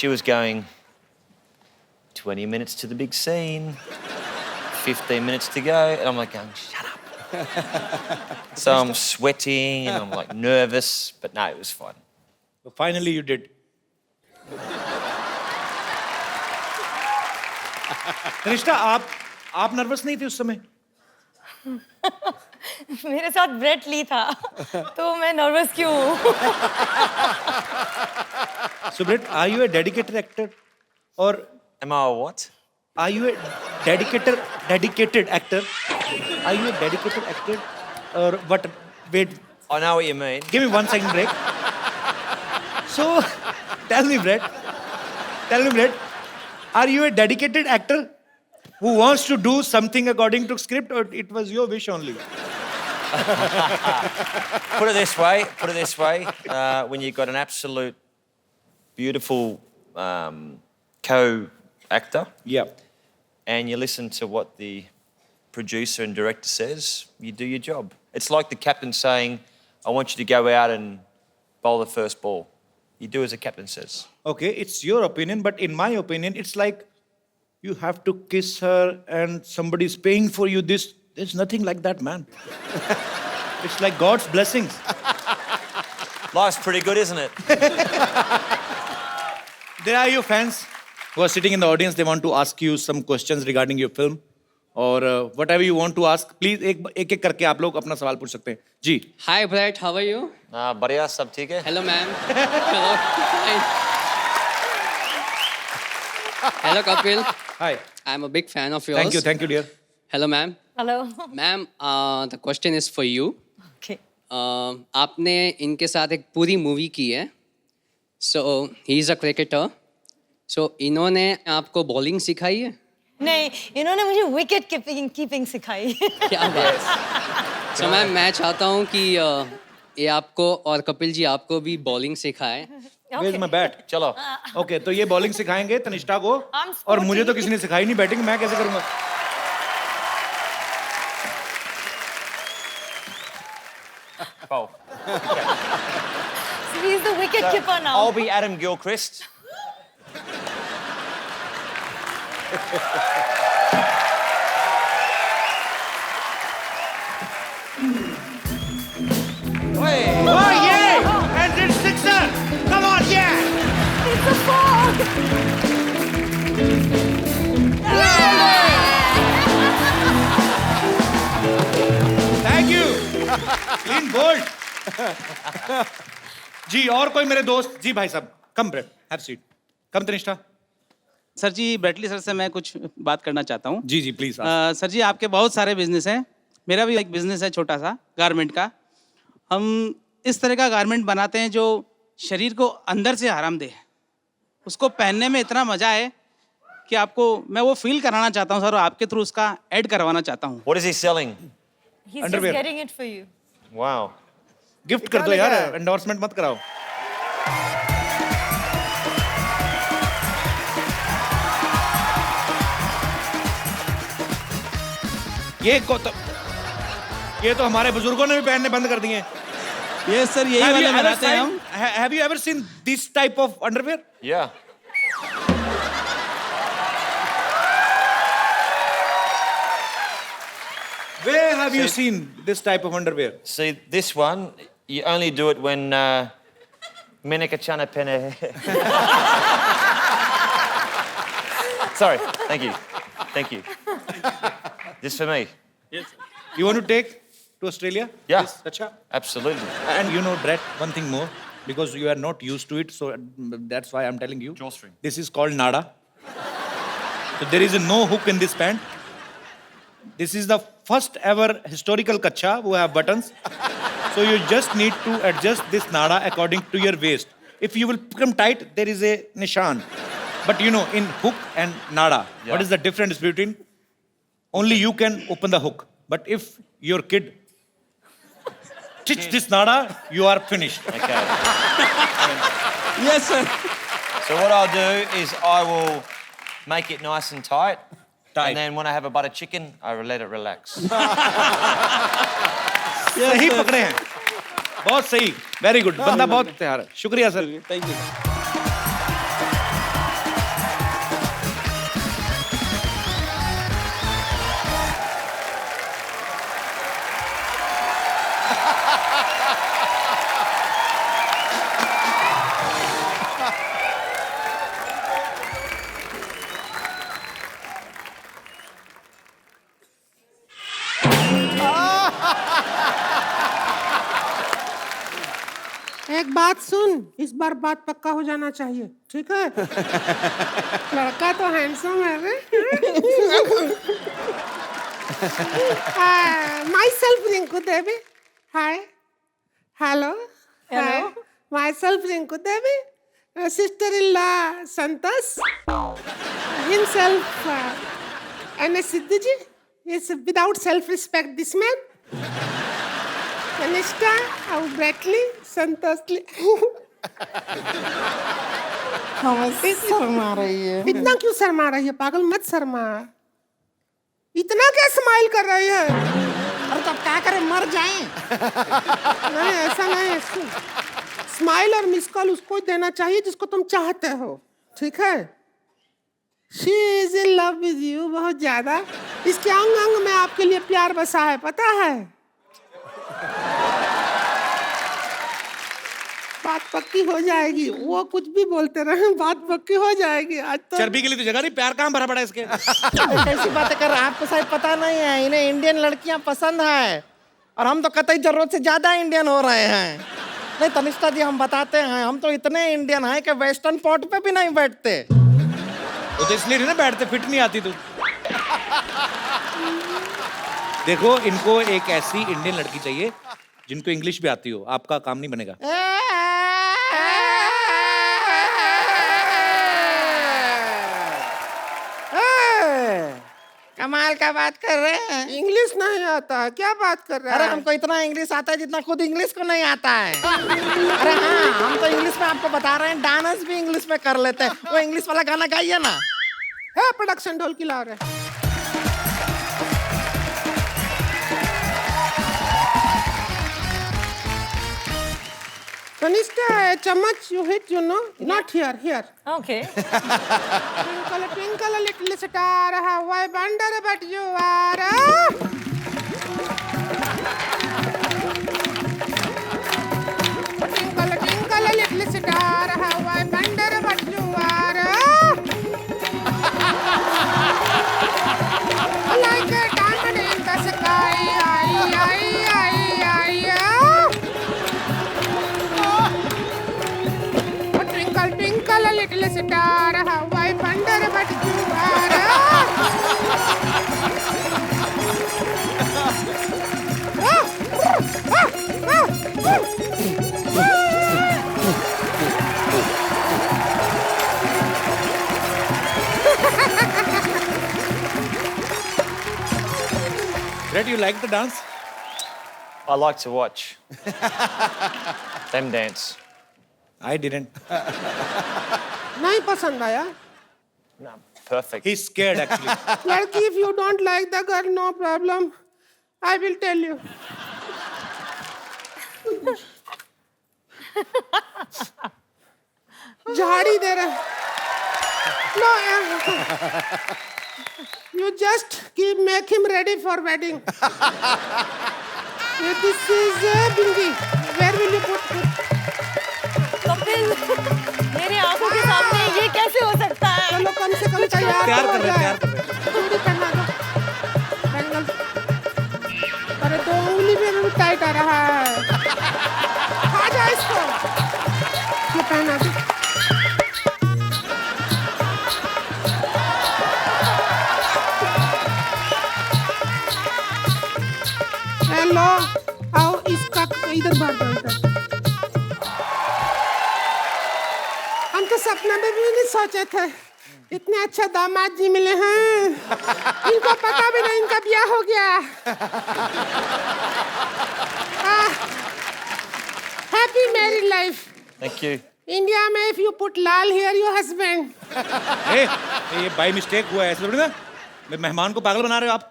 she was going 20 minutes to the big scene, 15 minutes to go, and I'm like going, shut up. So I'm sweating and I'm like nervous, but no, it was fun. So finally, you did. Tanishta, आप nervous नहीं थे उस समय? मेरे साथ Brett Lee था तो मैं नर्वस क्यों हूँ? So Brett, are you a dedicated actor, or Am I a what? are you a dedicated actor? Are you a dedicated actor, or what? Wait, I know what you mean. give me 1 second break. So, tell me, Brett, are you a dedicated actor who wants to do something according to script, or it was your wish only? Put it this way. When you've got an absolute beautiful co-actor Yeah. and you listen to what the producer and director says, you do your job. It's like the captain saying, I want you to go out and bowl the first ball. You do as the captain says. Okay, it's your opinion, but in my opinion, it's like you have to kiss her and somebody's paying for you this. There's nothing like that, man. It's like God's blessings. Life's pretty good, isn't it? There are your fans who are sitting in the audience. They want to ask you some questions regarding your film. और whatever you want to ask, please एक करके आप लोग अपना सवाल पूछ सकते हैं. जी. Hi, Brett. How are you? बढ़िया, सब ठीक है? Hello, ma'am. Hello. Hi. Hello, Kapil. Hi. I'm a big fan of yours. Thank you, dear. Hello, ma'am. Hello. Ma'am, the question is for you. Okay. आपने इनके साथ एक पूरी movie की है. So he is a cricketer. So इन्होंने आपको bowling सिखाई है? नहीं, इन्होंने मुझे विकेट कीपिंग सिखाई. क्या बात. So मैं चाहता हूँ कि ये आपको और कपिल जी आपको भी बॉलिंग सिखाए. Where's my bat? चलो. Okay, तो ये बॉलिंग सिखाएंगे तनिष्ठा को. I'm और मुझे तो sporty. किसी ने सिखाई नहीं बैटिंग, मैं कैसे करूँगा? Bowl. So he's the wicket keeper now. I'll be Adam Gilchrist. Oh yeah! And it's sixer. Come on, yeah! It's a four. Thank you. Clean bold. जी और कोई मेरे दोस्त जी भाई साहब come Brett have seat come Tannishtha sir ji Brett Lee sir से मैं कुछ बात करना चाहता हूँ. जी जी प्लीज सर जी आपके बहुत सारे बिजनेस हैं. मेरा भी एक बिजनेस है छोटा सा गारमेंट का. हम इस तरह का गारमेंट बनाते हैं जो शरीर को अंदर से आराम दे, उसको पहनने में इतना मजा है कि आपको मैं वो फील कराना चाहता हूँ सर, और आपके थ्रू उसका ऐड करवाना चाहता हूँ. What is he selling? He's Underwear. just getting it for you. Wow. Gift कर दो यार, एंडोर्समेंट मत कराओ. ये तो हमारे बुजुर्गों ने भी पहनने बंद कर दिए हैं। ये सर यही वाले बनाते हैं हम। Have you ever seen this type of underwear? Yeah. Where have you seen this type of underwear? See, this one, you only do it when Menika Chana Pene. Sorry, thank you. Thank you. This for me. You want to take to Australia? Yeah. This kacha? Absolutely. And you know, Brett, one thing more, because you are not used to it, so that's why I'm telling you. Drawstring. This is called nada. So there is no hook in this pant. This is the first ever historical kacha who have buttons. So you just need to adjust this nada according to your waist. If you will become tight, there is a nishan. But you know, in hook and nada, what is the difference between? Only you can open the hook. But if your kid stitch this nada, you are finished. Okay. Yes, sir. So what I'll do is I will make it nice and tight. And then when I have a butter chicken, I will let it relax. सही पकड़े हैं, बहुत सही, very good. बंदा बहुत तैयार है. शुक्रिया सर. Thank you. एक बात सुन, इस बार बात पक्का हो जाना चाहिए, ठीक है? लड़का तो हैंडसम है रे। Myself Rinku Devi. Hi. Hello. Hello. Myself Rinku Devi. Sister-in-law Santas. Himself N.S. Siddhiji. Is without self-respect this man. Kanishka, Bradley, Santosli. Sharma रही है। इतना क्यों शर्मा रही है? पागल मत शर्मा। इतना क्या स्माइल कर रही है? अरे तब क्या करें, मर जाएं? नहीं, ऐसा नहीं है। स्माइल और मिस कॉल उसको ही देना चाहिए जिसको तुम चाहते हो, ठीक है? She is in love with you बहुत ज्यादा। इसके अंग अंग में आपके लिए प्यार बसा है, पता है? बात पक्की हो जाएगी, वो कुछ भी बोलते रहे, बात पक्की हो जाएगी। आज तो चर्बी के लिए तो जगह नहीं, प्यार कहाँ भरा पड़ा है इसके? कैसी बातें कर रहे हैं? आपको शायद पता नहीं है, इन्हें इंडियन लड़कियां पसंद है और हम तो कतई जरूरत से ज्यादा इंडियन हो रहे हैं। नहीं तनिष्ठा जी, हम बताते हैं, हम तो इतने इंडियन हैं कि वेस्टर्न पॉट पे भी नहीं बैठते। वो तो इसलिए ना बैठते, फिट नहीं आती तू। देखो, इनको एक ऐसी इंडियन लड़की चाहिए जिनको इंग्लिश भी आती हो, आपका काम नहीं बनेगा। कमाल का बात कर रहे हैं। इंग्लिश नहीं आता है, क्या बात कर रहे हैं? अरे हमको इतना इंग्लिश आता है जितना खुद इंग्लिश को नहीं आता है। अरे हाँ, हम तो इंग्लिश में आपको बता रहे हैं, डांस भी इंग्लिश में कर लेते हैं। वो इंग्लिश वाला गाना गाइए ना। है प्रोडक्शन ढोलकी ला रहे। Kanishka, challenge you hit, you know, not here, here. Okay. Twinkle, twinkle, little star, how I wonder but you are. Twinkle, twinkle, little star, how I wonder but you are. Like a diamond in the sky, Twinkle, twinkle, little star, how I wonder what you Brett, you like the dance? I like to watch them dance. I didn't. नहीं पसंद आया? No. perfect. He's scared actually. लड़की, if you don't like the girl, no problem. I will tell you. झाड़ी दे रहा. No. You just make him ready for wedding. This is Bingi. Where will you put? Kapil, मेरी आंखों के सामने ये कैसे हो सकता है? चलो कम से कम तैयार प्यार तो कर हो रहे हैं, जाए. प्यार कर रहे हैं. चूड़ी पहना दो. बैंगल. अरे 2 उंगली में भी टाइट आ रहा है. खा जा इसको. ये पहना दो. हेलो, आओ इसका इधर भाग जाओ इधर. हम तो सपना में भी नहीं सोचे थे इतने अच्छे दामाद जी मिले हैं. इनको पता भी नहीं इनका ब्याह हो गया. Happy married life. Thank you. India में इफ यू पुट लाल हियर योर हस्बैंड. ये बाई मिस्टेक हुआ है, ऐसे थोड़ी ना. मेहमान को पागल बना रहे हो आप.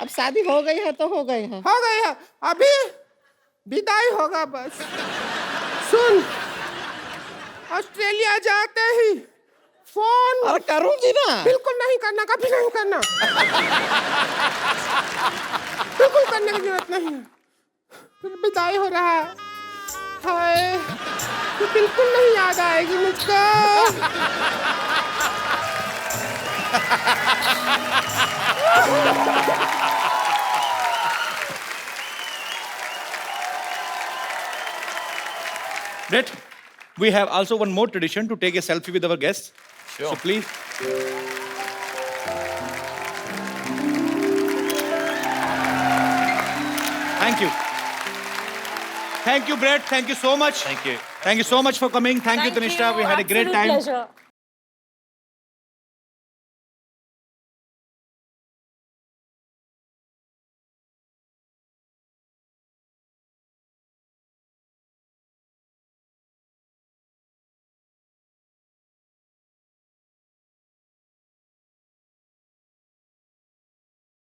अब शादी हो गई है तो हो गई है. हो गई है. अभी विदाई होगा बस. सुन, ऑस्ट्रेलिया जाते ही फोन. अरे करूंगी ना. बिल्कुल नहीं करना, कभी नहीं करना. बिल्कुल करने की जरूरत नहीं है. फिर विदाई हो रहा है. हाय, तो बिल्कुल नहीं याद आएगी मुझको. Brett, we have also one more tradition to take a selfie with our guests. Sure. So please. Thank you. Thank you, Brett. Thank you so much. Thank you. Thank you so much for coming. Thank you, Tanisha. We had a great Absolute time. pleasure.